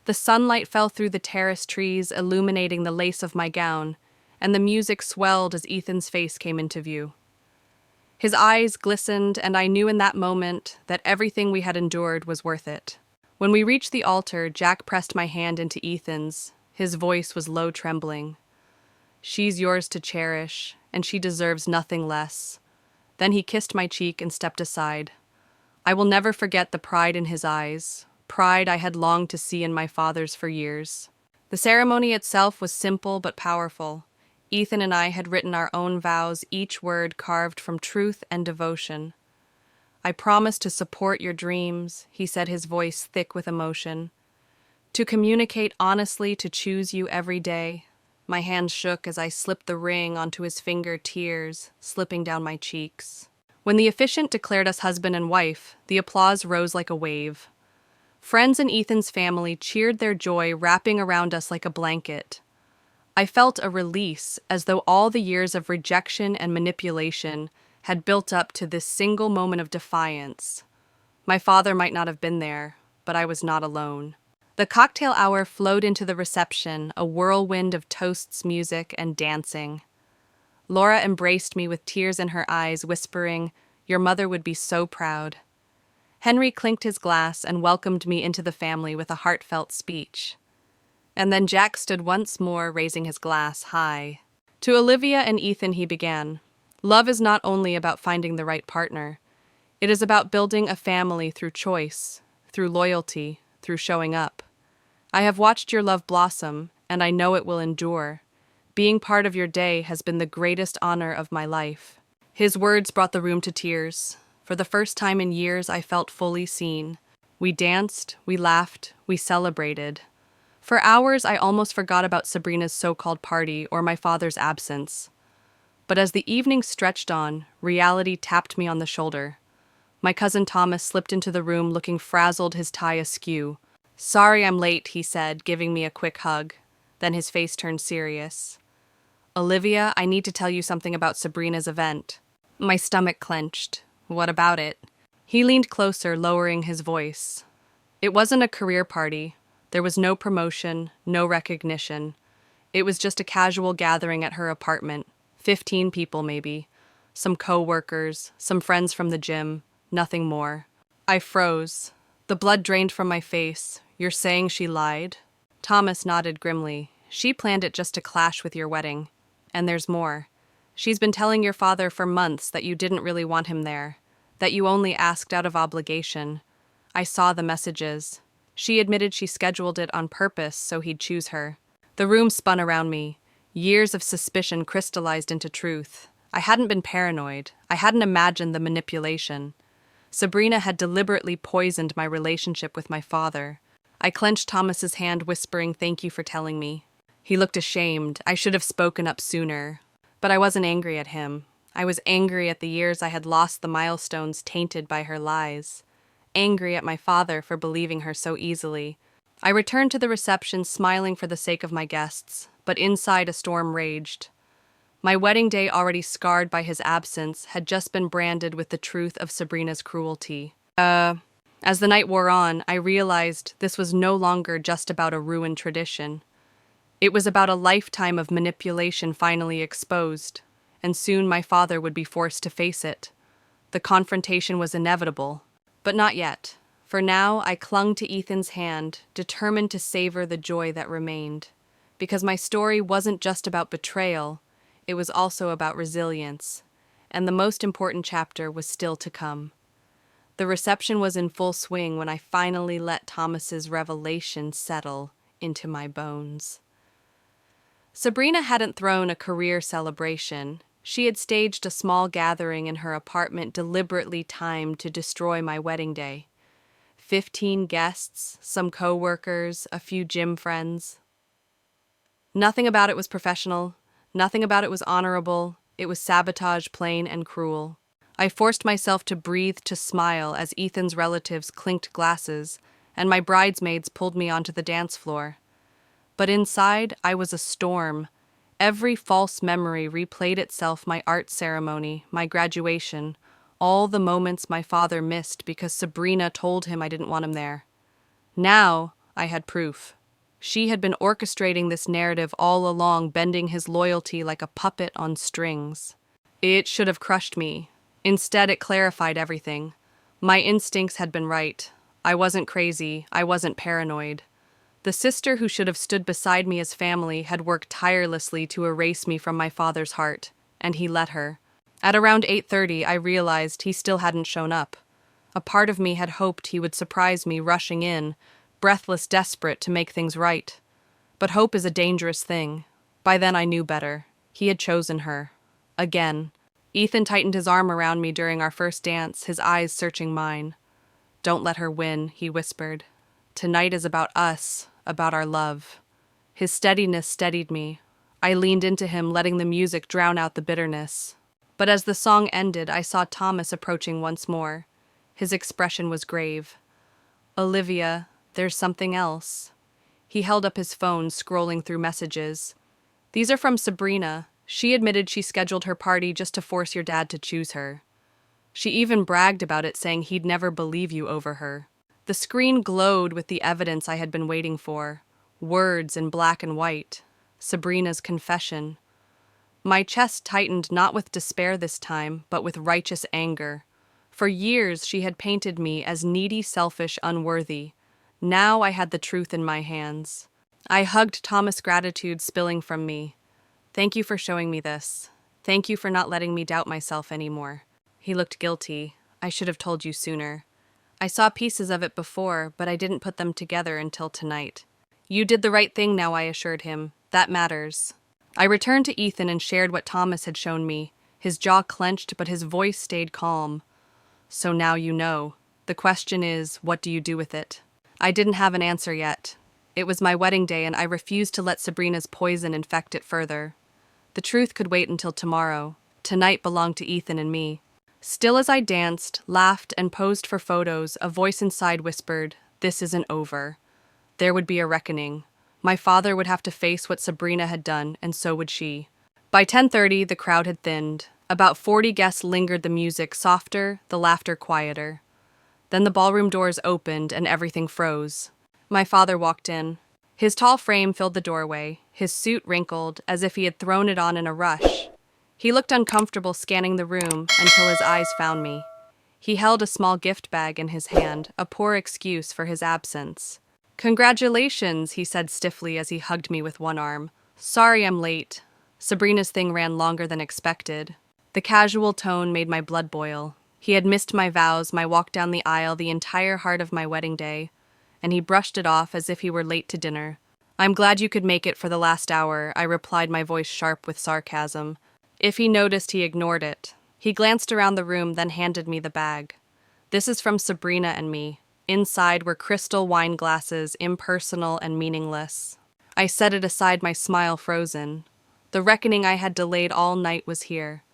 The sunlight fell through the terrace trees, illuminating the lace of my gown, and the music swelled as Ethan's face came into view. His eyes glistened, and I knew in that moment that everything we had endured was worth it. When we reached the altar, Jack pressed my hand into Ethan's. His voice was low trembling. "She's yours to cherish, and she deserves nothing less." Then he kissed my cheek and stepped aside. I will never forget the pride in his eyes, pride I had longed to see in my father's for years. The ceremony itself was simple but powerful. Ethan and I had written our own vows, each word carved from truth and devotion. "I promise to support your dreams," he said, his voice thick with emotion. "To communicate honestly, to choose you every day." My hand shook as I slipped the ring onto his finger, tears slipping down my cheeks. When the officiant declared us husband and wife, the applause rose like a wave. Friends and Ethan's family cheered their joy, wrapping around us like a blanket. I felt a release, as though all the years of rejection and manipulation had built up to this single moment of defiance. My father might not have been there, but I was not alone. The cocktail hour flowed into the reception, a whirlwind of toasts, music, and dancing. Laura embraced me with tears in her eyes, whispering, "Your mother would be so proud." Henry clinked his glass and welcomed me into the family with a heartfelt speech. And then Jack stood once more, raising his glass high. To Olivia and Ethan he began, "Love is not only about finding the right partner. It is about building a family through choice, through loyalty, through showing up. I have watched your love blossom, and I know it will endure. Being part of your day has been the greatest honor of my life." His words brought the room to tears. For the first time in years, I felt fully seen. We danced, we laughed, we celebrated. For hours, I almost forgot about Sabrina's so-called party or my father's absence. But as the evening stretched on, reality tapped me on the shoulder. My cousin Thomas slipped into the room looking frazzled, his tie askew. "Sorry I'm late," he said, giving me a quick hug. Then his face turned serious. "Olivia, I need to tell you something about Sabrina's event." My stomach clenched. "What about it?" He leaned closer, lowering his voice. "It wasn't a career party. There was no promotion, no recognition. It was just a casual gathering at her apartment. 15 people, maybe. Some co-workers, some friends from the gym, nothing more." I froze. The blood drained from my face. "You're saying she lied?" Thomas nodded grimly. "She planned it just to clash with your wedding. And there's more. She's been telling your father for months that you didn't really want him there, that you only asked out of obligation. I saw the messages. She admitted she scheduled it on purpose so he'd choose her." The room spun around me. Years of suspicion crystallized into truth. I hadn't been paranoid. I hadn't imagined the manipulation. Sabrina had deliberately poisoned my relationship with my father. I clenched Thomas's hand, whispering, "Thank you for telling me." He looked ashamed. I should have spoken up sooner. But I wasn't angry at him. I was angry at the years I had lost, the milestones tainted by her lies. Angry at my father for believing her so easily. I returned to the reception, smiling for the sake of my guests, but inside a storm raged. My wedding day, already scarred by his absence, had just been branded with the truth of Sabrina's cruelty. As the night wore on, I realized this was no longer just about a ruined tradition. It was about a lifetime of manipulation finally exposed, and soon my father would be forced to face it. The confrontation was inevitable, but not yet. For now, I clung to Ethan's hand, determined to savor the joy that remained. Because my story wasn't just about betrayal, it was also about resilience, and the most important chapter was still to come. The reception was in full swing when I finally let Thomas's revelation settle into my bones. Sabrina hadn't thrown a career celebration. She had staged a small gathering in her apartment, deliberately timed to destroy my wedding day. 15 guests, some co-workers, a few gym friends. Nothing about it was professional. Nothing about it was honorable. It was sabotage, plain and cruel. I forced myself to breathe, to smile, as Ethan's relatives clinked glasses, and my bridesmaids pulled me onto the dance floor. But inside, I was a storm. Every false memory replayed itself: my art ceremony, my graduation, all the moments my father missed because Sabrina told him I didn't want him there. Now I had proof. She had been orchestrating this narrative all along, bending his loyalty like a puppet on strings. It should have crushed me. Instead, it clarified everything. My instincts had been right. I wasn't crazy. I wasn't paranoid. The sister who should have stood beside me as family had worked tirelessly to erase me from my father's heart, and he let her. At around 8:30, I realized he still hadn't shown up. A part of me had hoped he would surprise me rushing in, breathless, desperate to make things right. But hope is a dangerous thing. By then I knew better. He had chosen her. Again. Ethan tightened his arm around me during our first dance, his eyes searching mine. "Don't let her win," he whispered. "Tonight is about us, about our love." His steadiness steadied me. I leaned into him, letting the music drown out the bitterness. But as the song ended, I saw Thomas approaching once more. His expression was grave. "Olivia, there's something else." He held up his phone, scrolling through messages. "These are from Sabrina. She admitted she scheduled her party just to force your dad to choose her. She even bragged about it, saying he'd never believe you over her." The screen glowed with the evidence I had been waiting for. Words in black and white. Sabrina's confession. My chest tightened, not with despair this time, but with righteous anger. For years she had painted me as needy, selfish, unworthy. Now I had the truth in my hands. I hugged Thomas, gratitude spilling from me. "Thank you for showing me this. Thank you for not letting me doubt myself anymore." He looked guilty. "I should have told you sooner. I saw pieces of it before, but I didn't put them together until tonight." "You did the right thing now," I assured him. "That matters." I returned to Ethan and shared what Thomas had shown me. His jaw clenched, but his voice stayed calm. "So now you know. The question is, what do you do with it?" I didn't have an answer yet. It was my wedding day, and I refused to let Sabrina's poison infect it further. The truth could wait until tomorrow. Tonight belonged to Ethan and me. Still as I danced, laughed, and posed for photos, a voice inside whispered, "This isn't over." There would be a reckoning. My father would have to face what Sabrina had done, and so would she. By 10:30, the crowd had thinned. About 40 guests lingered, the music softer, the laughter quieter. Then the ballroom doors opened and everything froze. My father walked in. His tall frame filled the doorway, his suit wrinkled, as if he had thrown it on in a rush. He looked uncomfortable, scanning the room, until his eyes found me. He held a small gift bag in his hand, a poor excuse for his absence. "Congratulations," he said stiffly as he hugged me with one arm. "Sorry I'm late. Sabrina's thing ran longer than expected." The casual tone made my blood boil. He had missed my vows, my walk down the aisle, the entire heart of my wedding day, and he brushed it off as if he were late to dinner. "I'm glad you could make it for the last hour," I replied, my voice sharp with sarcasm. If he noticed, he ignored it. He glanced around the room, then handed me the bag. "This is from Sabrina and me." Inside were crystal wine glasses, impersonal and meaningless. I set it aside, my smile frozen. The reckoning I had delayed all night was here.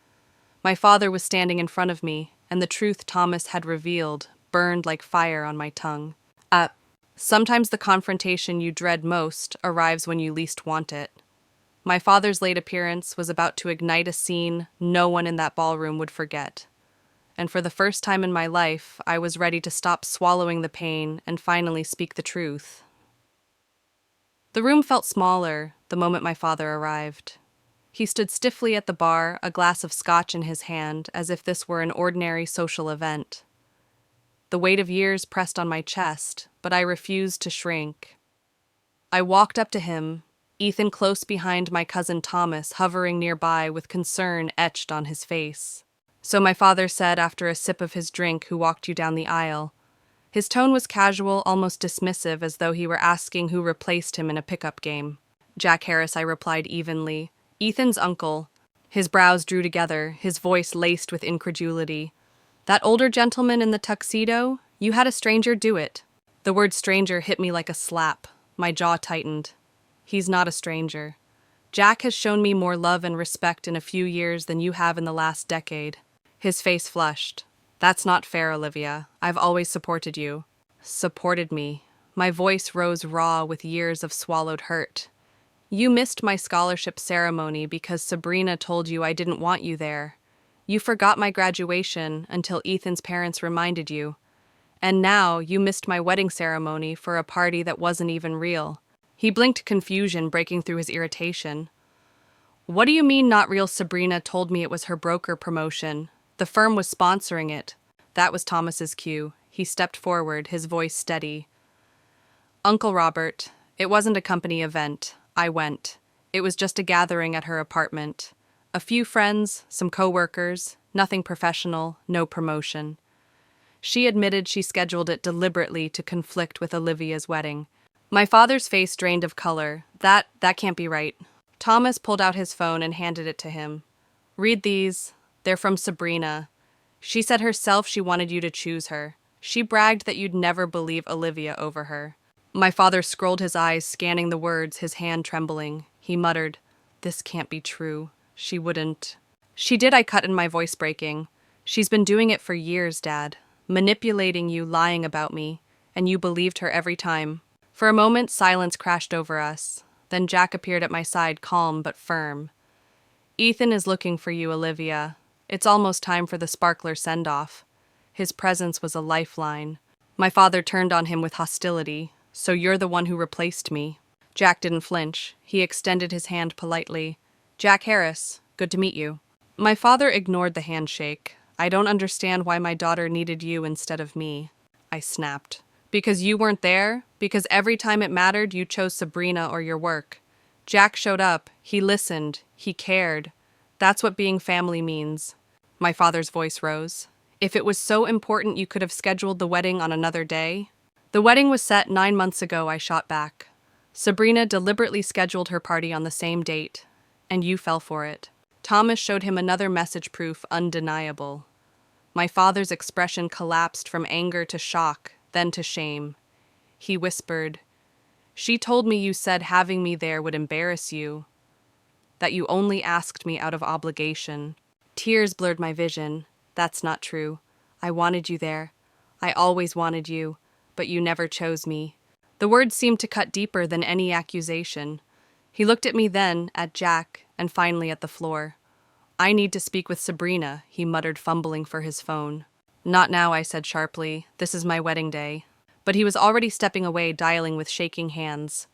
My father was standing in front of me, and the truth Thomas had revealed burned like fire on my tongue. Sometimes the confrontation you dread most arrives when you least want it. My father's late appearance was about to ignite a scene no one in that ballroom would forget. And for the first time in my life, I was ready to stop swallowing the pain and finally speak the truth. The room felt smaller the moment my father arrived. He stood stiffly at the bar, a glass of scotch in his hand, as if this were an ordinary social event. The weight of years pressed on my chest, but I refused to shrink. I walked up to him, Ethan close behind my cousin Thomas, hovering nearby with concern etched on his face. "So my father said after a sip of his drink, who walked you down the aisle." His tone was casual, almost dismissive, as though he were asking who replaced him in a pickup game. "Jack Harris," I replied evenly. "Ethan's uncle." His brows drew together, his voice laced with incredulity. "That older gentleman in the tuxedo? You had a stranger do it." The word stranger hit me like a slap. My jaw tightened. "He's not a stranger. Jack has shown me more love and respect in a few years than you have in the last decade." His face flushed. "That's not fair, Olivia. I've always supported you." "Supported me." My voice rose raw with years of swallowed hurt. You missed my scholarship ceremony because Sabrina told you I didn't want you there. You forgot my graduation until Ethan's parents reminded you. And now you missed my wedding ceremony for a party that wasn't even real. He blinked, confusion breaking through his irritation. What do you mean not real? Sabrina told me it was her broker promotion. The firm was sponsoring it. That was Thomas's cue. He stepped forward, his voice steady. Uncle Robert, it wasn't a company event. I went. It was just a gathering at her apartment. A few friends, some co-workers, nothing professional, no promotion. She admitted she scheduled it deliberately to conflict with Olivia's wedding. My father's face drained of color. That can't be right. Thomas pulled out his phone and handed it to him. Read these. They're from Sabrina. She said herself she wanted you to choose her. She bragged that you'd never believe Olivia over her. My father scrolled his eyes, scanning the words, his hand trembling. He muttered, "This can't be true. She wouldn't." "She did," I cut in, my voice breaking. "She's been doing it for years, Dad. Manipulating you, lying about me, and you believed her every time." For a moment, silence crashed over us. Then Jack appeared at my side, calm but firm. "Ethan is looking for you, Olivia. It's almost time for the sparkler send-off." His presence was a lifeline. My father turned on him with hostility. "So you're the one who replaced me?" Jack didn't flinch. He extended his hand politely. "Jack Harris, good to meet you." My father ignored the handshake. "I don't understand why my daughter needed you instead of me," I snapped. "Because you weren't there? Because every time it mattered, you chose Sabrina or your work. Jack showed up. He listened. He cared. That's what being family means." My father's voice rose. "If it was so important, you could have scheduled the wedding on another day." "The wedding was set 9 months ago," I shot back. "Sabrina deliberately scheduled her party on the same date, and you fell for it." Thomas showed him another message, proof undeniable. My father's expression collapsed from anger to shock, then to shame. He whispered, "She told me you said having me there would embarrass you, that you only asked me out of obligation." Tears blurred my vision. "That's not true. I wanted you there. I always wanted you, but you never chose me." The words seemed to cut deeper than any accusation. He looked at me then, at Jack, and finally at the floor. "I need to speak with Sabrina," he muttered, fumbling for his phone. "Not now," I said sharply. "This is my wedding day." But he was already stepping away, dialing with shaking hands.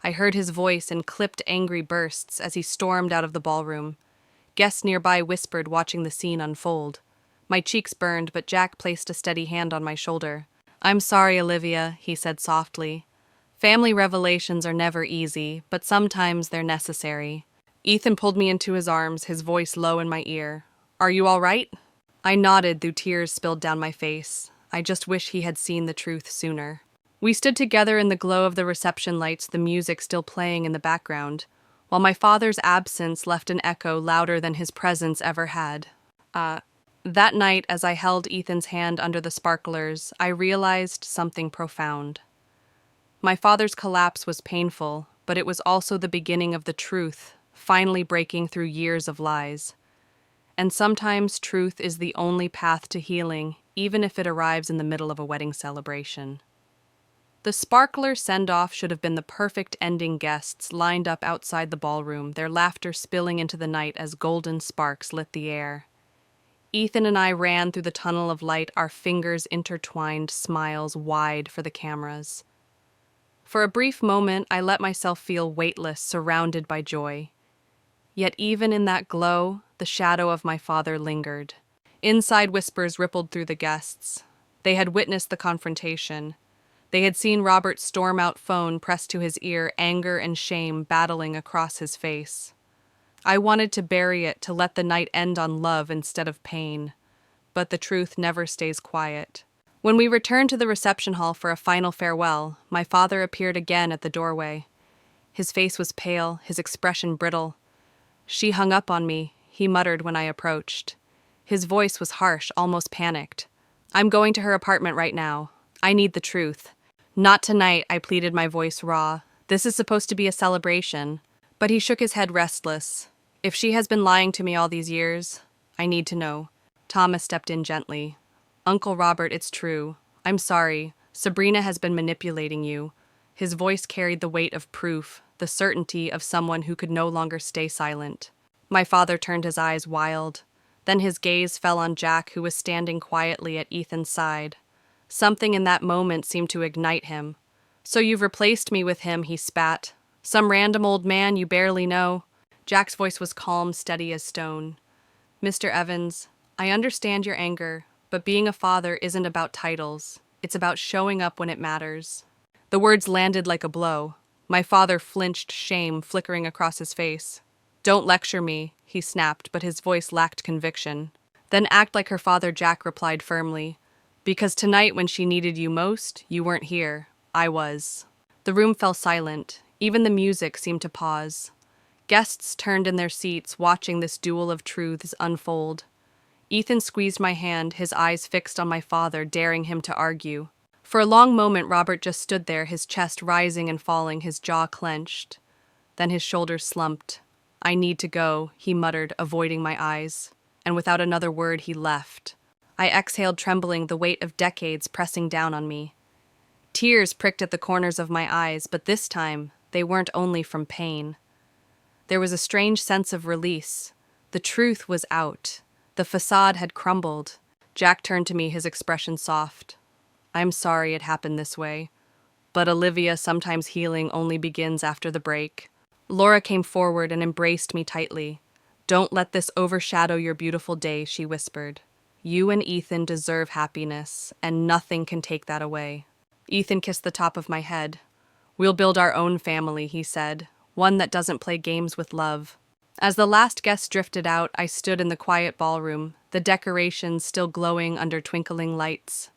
I heard his voice in clipped, angry bursts as he stormed out of the ballroom. Guests nearby whispered, watching the scene unfold. My cheeks burned, but Jack placed a steady hand on my shoulder. "I'm sorry, Olivia," he said softly. "Family revelations are never easy, but sometimes they're necessary." Ethan pulled me into his arms, his voice low in my ear. "Are you all right?" I nodded, though tears spilled down my face. I just wish he had seen the truth sooner. We stood together in the glow of the reception lights, the music still playing in the background, while my father's absence left an echo louder than his presence ever had. That night, as I held Ethan's hand under the sparklers, I realized something profound. My father's collapse was painful, but it was also the beginning of the truth, finally breaking through years of lies. And sometimes truth is the only path to healing, even if it arrives in the middle of a wedding celebration. The sparkler send-off should have been the perfect ending. Guests lined up outside the ballroom, their laughter spilling into the night as golden sparks lit the air. Ethan and I ran through the tunnel of light, our fingers intertwined, smiles wide for the cameras. For a brief moment, I let myself feel weightless, surrounded by joy. Yet even in that glow, the shadow of my father lingered. Inside whispers rippled through the guests. They had witnessed the confrontation. They had seen Robert storm out, phone pressed to his ear, anger and shame battling across his face. I wanted to bury it, to let the night end on love instead of pain. But the truth never stays quiet. When we returned to the reception hall for a final farewell, my father appeared again at the doorway. His face was pale, his expression brittle. "She hung up on me," he muttered when I approached. His voice was harsh, almost panicked. "I'm going to her apartment right now. I need the truth." "Not tonight," I pleaded, my voice raw. "This is supposed to be a celebration." But he shook his head, restless. "If she has been lying to me all these years, I need to know." Thomas stepped in gently. "Uncle Robert, it's true. I'm sorry. Sabrina has been manipulating you." His voice carried the weight of proof, the certainty of someone who could no longer stay silent. My father turned his eyes wild. Then his gaze fell on Jack, who was standing quietly at Ethan's side. Something in that moment seemed to ignite him. "So you've replaced me with him," he spat. "Some random old man you barely know." Jack's voice was calm, steady as stone. "Mr. Evans, I understand your anger, but being a father isn't about titles. It's about showing up when it matters." The words landed like a blow. My father flinched, shame flickering across his face. "Don't lecture me," he snapped, but his voice lacked conviction. "Then act like her father," Jack replied firmly. "Because tonight, when she needed you most, you weren't here. I was." The room fell silent. Even the music seemed to pause. Guests turned in their seats, watching this duel of truths unfold. Ethan squeezed my hand, his eyes fixed on my father, daring him to argue. For a long moment, Robert just stood there, his chest rising and falling, his jaw clenched. Then his shoulders slumped. "I need to go," he muttered, avoiding my eyes. And without another word, he left. I exhaled, trembling, the weight of decades pressing down on me. Tears pricked at the corners of my eyes, but this time, they weren't only from pain. There was a strange sense of release. The truth was out. The facade had crumbled. Jack turned to me, his expression soft. "I'm sorry it happened this way. But Olivia, sometimes healing only begins after the break." Laura came forward and embraced me tightly. "Don't let this overshadow your beautiful day," she whispered. "You and Ethan deserve happiness, and nothing can take that away." Ethan kissed the top of my head. "We'll build our own family," he said, "one that doesn't play games with love." As the last guest drifted out, I stood in the quiet ballroom, the decorations still glowing under twinkling lights.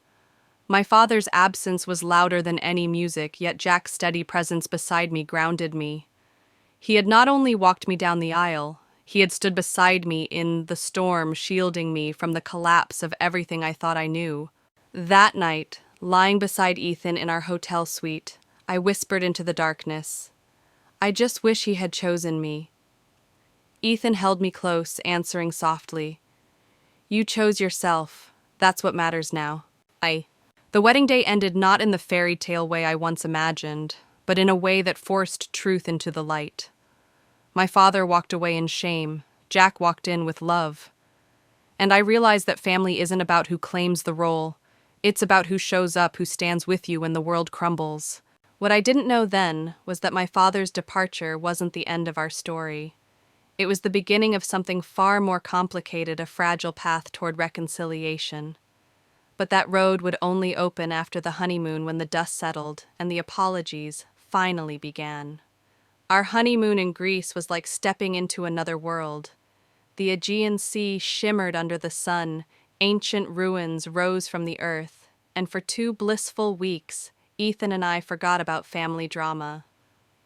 My father's absence was louder than any music, yet Jack's steady presence beside me grounded me. He had not only walked me down the aisle, he had stood beside me in the storm, shielding me from the collapse of everything I thought I knew. That night, lying beside Ethan in our hotel suite, I whispered into the darkness, "I just wish he had chosen me." Ethan held me close, answering softly, "You chose yourself. That's what matters now." The wedding day ended not in the fairy tale way I once imagined, but in a way that forced truth into the light. My father walked away in shame. Jack walked in with love. And I realized that family isn't about who claims the role. It's about who shows up, who stands with you when the world crumbles. What I didn't know then was that my father's departure wasn't the end of our story. It was the beginning of something far more complicated, a fragile path toward reconciliation. But that road would only open after the honeymoon, when the dust settled and the apologies finally began. Our honeymoon in Greece was like stepping into another world. The Aegean Sea shimmered under the sun, ancient ruins rose from the earth, and for 2 blissful weeks, Ethan and I forgot about family drama.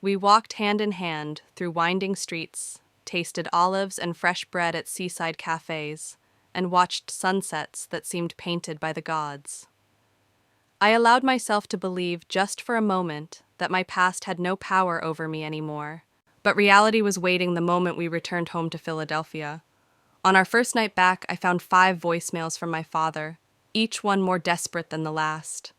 We walked hand in hand through winding streets, tasted olives and fresh bread at seaside cafes, and watched sunsets that seemed painted by the gods. I allowed myself to believe just for a moment that my past had no power over me anymore, but reality was waiting the moment we returned home to Philadelphia. On our first night back, I found 5 voicemails from my father, each one more desperate than the last.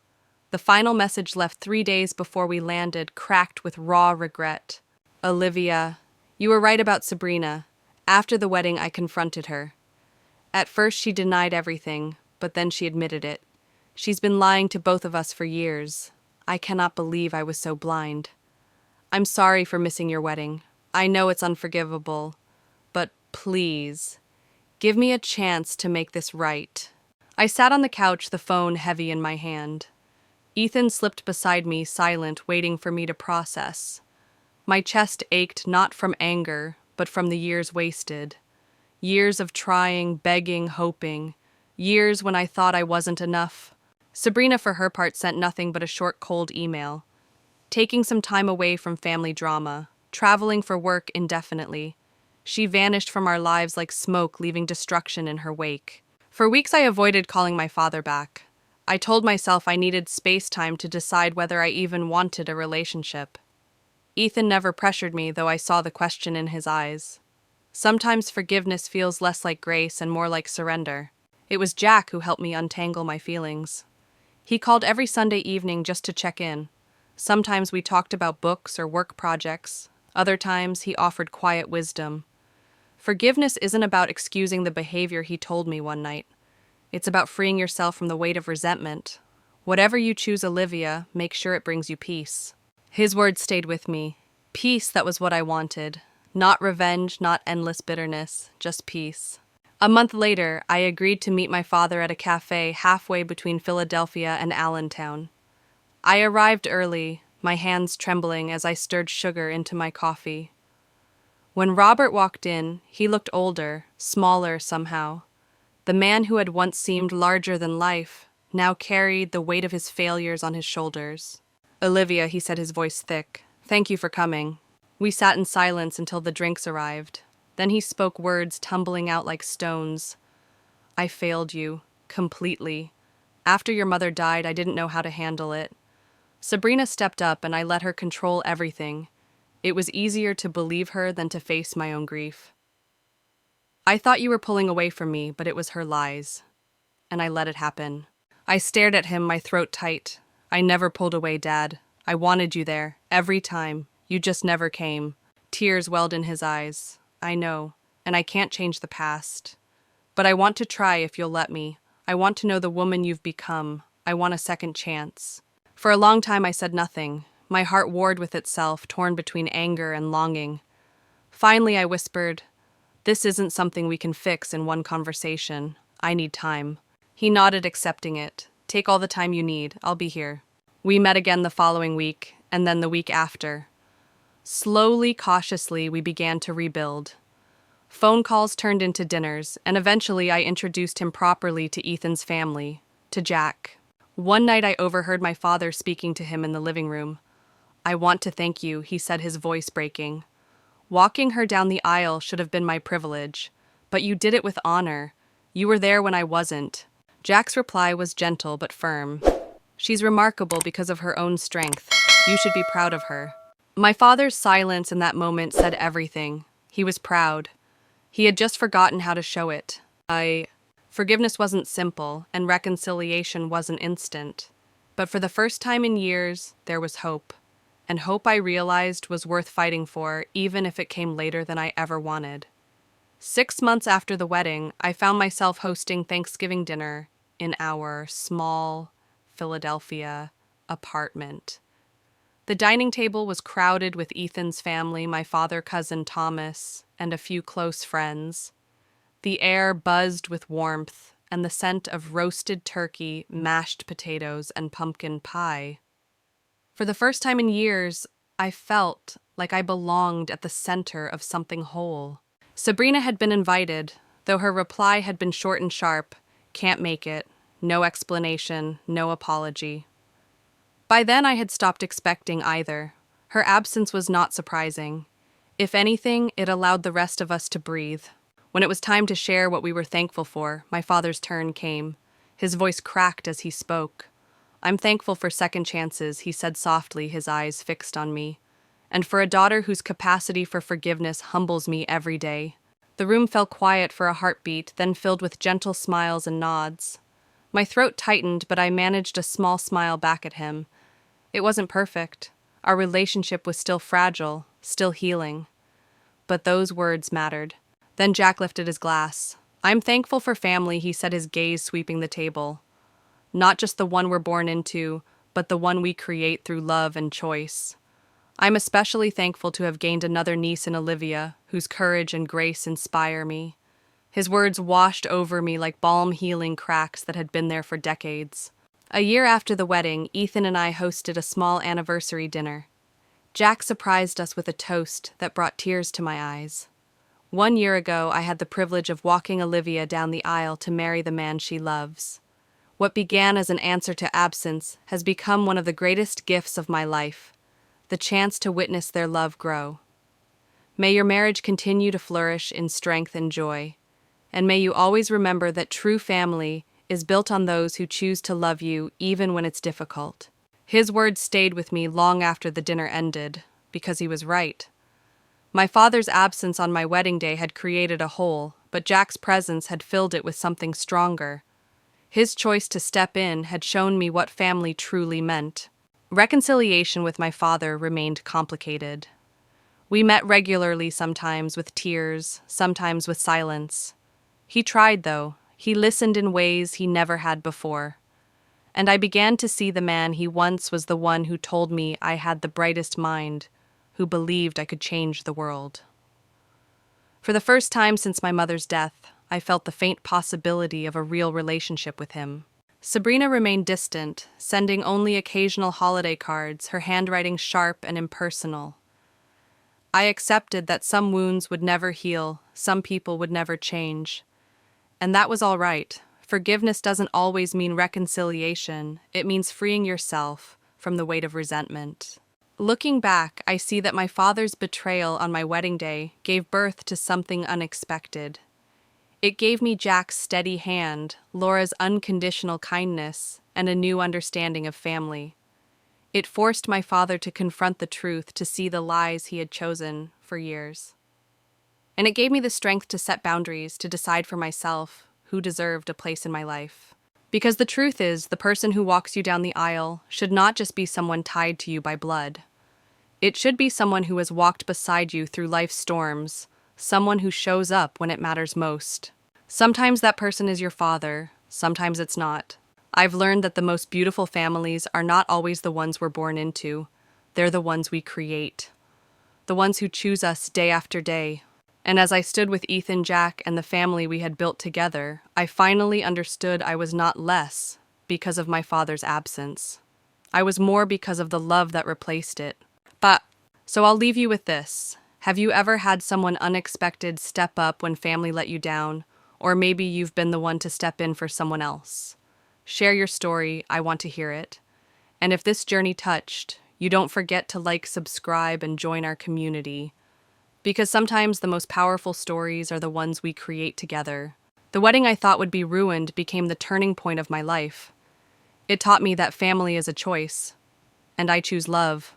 The final message, left 3 days before we landed, cracked with raw regret. "Olivia, you were right about Sabrina. After the wedding, I confronted her. At first, she denied everything, but then she admitted it. She's been lying to both of us for years. I cannot believe I was so blind. I'm sorry for missing your wedding. I know it's unforgivable, but please, give me a chance to make this right." I sat on the couch, the phone heavy in my hand. Ethan slipped beside me, silent, waiting for me to process. My chest ached not from anger, but from the years wasted. Years of trying, begging, hoping. Years when I thought I wasn't enough. Sabrina, for her part, sent nothing but a short, cold email. Taking some time away from family drama, traveling for work indefinitely. She vanished from our lives like smoke, leaving destruction in her wake. For weeks I avoided calling my father back. I told myself I needed space-time to decide whether I even wanted a relationship. Ethan never pressured me, though I saw the question in his eyes. Sometimes forgiveness feels less like grace and more like surrender. It was Jack who helped me untangle my feelings. He called every Sunday evening just to check in. Sometimes we talked about books or work projects. Other times he offered quiet wisdom. Forgiveness isn't about excusing the behavior he told me one night. It's about freeing yourself from the weight of resentment. Whatever you choose, Olivia, make sure it brings you peace. His words stayed with me. Peace, that was what I wanted. Not revenge, not endless bitterness, just peace. A month later, I agreed to meet my father at a cafe halfway between Philadelphia and Allentown. I arrived early, my hands trembling as I stirred sugar into my coffee. When Robert walked in, he looked older, smaller somehow. The man who had once seemed larger than life now carried the weight of his failures on his shoulders. "Olivia," he said, his voice thick, "thank you for coming." We sat in silence until the drinks arrived. Then he spoke, words tumbling out like stones. "I failed you, completely. After your mother died, I didn't know how to handle it. Sabrina stepped up and I let her control everything. It was easier to believe her than to face my own grief. I thought you were pulling away from me, but it was her lies. And I let it happen." I stared at him, my throat tight. "I never pulled away, Dad. I wanted you there, every time. You just never came." Tears welled in his eyes. "I know, and I can't change the past. But I want to try if you'll let me. I want to know the woman you've become. I want a second chance." For a long time I said nothing. My heart warred with itself, torn between anger and longing. Finally I whispered, "This isn't something we can fix in one conversation. I need time." He nodded, accepting it. "Take all the time you need. I'll be here." We met again the following week, and then the week after. Slowly, cautiously, we began to rebuild. Phone calls turned into dinners, and eventually I introduced him properly to Ethan's family, to Jack. One night I overheard my father speaking to him in the living room. "I want to thank you," he said, his voice breaking. "Walking her down the aisle should have been my privilege, but you did it with honor. You were there when I wasn't." Jack's reply was gentle but firm. "She's remarkable because of her own strength. You should be proud of her." My father's silence in that moment said everything. He was proud. He had just forgotten how to show it. Forgiveness wasn't simple, and reconciliation wasn't instant. But for the first time in years, there was hope. And hope, I realized, was worth fighting for, even if it came later than I ever wanted. 6 months after the wedding, I found myself hosting Thanksgiving dinner in our small Philadelphia apartment. The dining table was crowded with Ethan's family, my cousin Thomas, and a few close friends. The air buzzed with warmth and the scent of roasted turkey, mashed potatoes, and pumpkin pie. For the first time in years, I felt like I belonged at the center of something whole. Sabrina had been invited, though her reply had been short and sharp. "Can't make it. No explanation, no apology." By then I had stopped expecting either. Her absence was not surprising. If anything, it allowed the rest of us to breathe. When it was time to share what we were thankful for, my father's turn came. His voice cracked as he spoke. "I'm thankful for second chances," he said softly, his eyes fixed on me. "And for a daughter whose capacity for forgiveness humbles me every day." The room fell quiet for a heartbeat, then filled with gentle smiles and nods. My throat tightened, but I managed a small smile back at him. It wasn't perfect. Our relationship was still fragile, still healing. But those words mattered. Then Jack lifted his glass. "I'm thankful for family," he said, his gaze sweeping the table. "Not just the one we're born into, but the one we create through love and choice. I'm especially thankful to have gained another niece in Olivia, whose courage and grace inspire me." His words washed over me like balm healing cracks that had been there for decades. A year after the wedding, Ethan and I hosted a small anniversary dinner. Jack surprised us with a toast that brought tears to my eyes. 1 year ago, I had the privilege of walking Olivia down the aisle to marry the man she loves. What began as an answer to absence has become one of the greatest gifts of my life, the chance to witness their love grow. May your marriage continue to flourish in strength and joy, and may you always remember that true family is built on those who choose to love you even when it's difficult. His words stayed with me long after the dinner ended, because he was right. My father's absence on my wedding day had created a hole, but Jack's presence had filled it with something stronger. His choice to step in had shown me what family truly meant. Reconciliation with my father remained complicated. We met regularly, sometimes with tears, sometimes with silence. He tried, though. He listened in ways he never had before. And I began to see the man he once was, the one who told me I had the brightest mind, who believed I could change the world. For the first time since my mother's death, I felt the faint possibility of a real relationship with him. Sabrina remained distant, sending only occasional holiday cards, her handwriting sharp and impersonal. I accepted that some wounds would never heal, some people would never change. And that was all right. Forgiveness doesn't always mean reconciliation. It means freeing yourself from the weight of resentment. Looking back, I see that my father's betrayal on my wedding day gave birth to something unexpected. It gave me Jack's steady hand, Laura's unconditional kindness, and a new understanding of family. It forced my father to confront the truth, to see the lies he had chosen for years. And it gave me the strength to set boundaries, to decide for myself who deserved a place in my life. Because the truth is, the person who walks you down the aisle should not just be someone tied to you by blood. It should be someone who has walked beside you through life's storms, someone who shows up when it matters most. Sometimes that person is your father, sometimes it's not. I've learned that the most beautiful families are not always the ones we're born into. They're the ones we create. The ones who choose us day after day. And as I stood with Ethan, Jack, and the family we had built together, I finally understood I was not less because of my father's absence. I was more because of the love that replaced it. So I'll leave you with this. Have you ever had someone unexpected step up when family let you down? Or maybe you've been the one to step in for someone else. Share your story, I want to hear it. And if this journey touched, you don't forget to like, subscribe, and join our community. Because sometimes the most powerful stories are the ones we create together. The wedding I thought would be ruined became the turning point of my life. It taught me that family is a choice. And I choose love.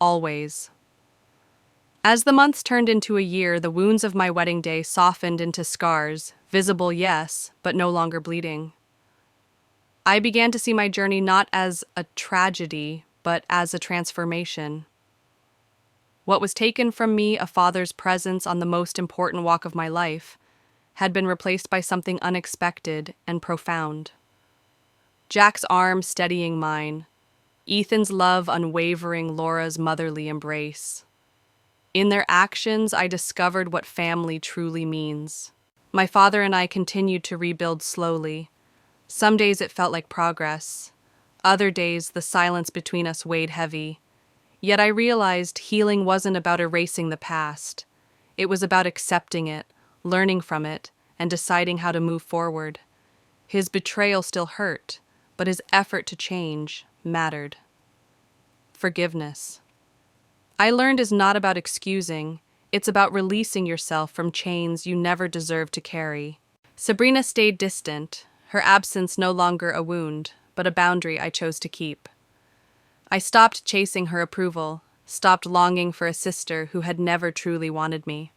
Always. As the months turned into a year, the wounds of my wedding day softened into scars, visible, yes, but no longer bleeding. I began to see my journey not as a tragedy, but as a transformation. What was taken from me, a father's presence on the most important walk of my life, had been replaced by something unexpected and profound. Jack's arm steadying mine, Ethan's love unwavering, Laura's motherly embrace. In their actions, I discovered what family truly means. My father and I continued to rebuild slowly. Some days it felt like progress. Other days, the silence between us weighed heavy. Yet I realized healing wasn't about erasing the past. It was about accepting it, learning from it, and deciding how to move forward. His betrayal still hurt, but his effort to change mattered. Forgiveness. I learned is not about excusing, it's about releasing yourself from chains you never deserved to carry. Sabrina stayed distant, her absence no longer a wound, but a boundary I chose to keep. I stopped chasing her approval, stopped longing for a sister who had never truly wanted me.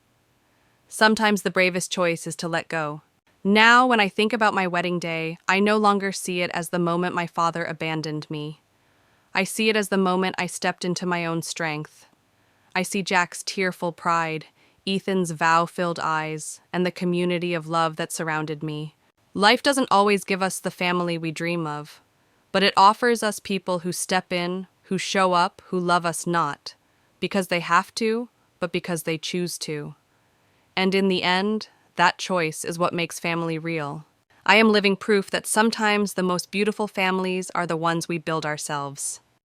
Sometimes the bravest choice is to let go. Now, when I think about my wedding day, I no longer see it as the moment my father abandoned me. I see it as the moment I stepped into my own strength. I see Jack's tearful pride, Ethan's vow-filled eyes, and the community of love that surrounded me. Life doesn't always give us the family we dream of, but it offers us people who step in, who show up, who love us not, because they have to, but because they choose to. And in the end, that choice is what makes family real. I am living proof that sometimes the most beautiful families are the ones we build ourselves.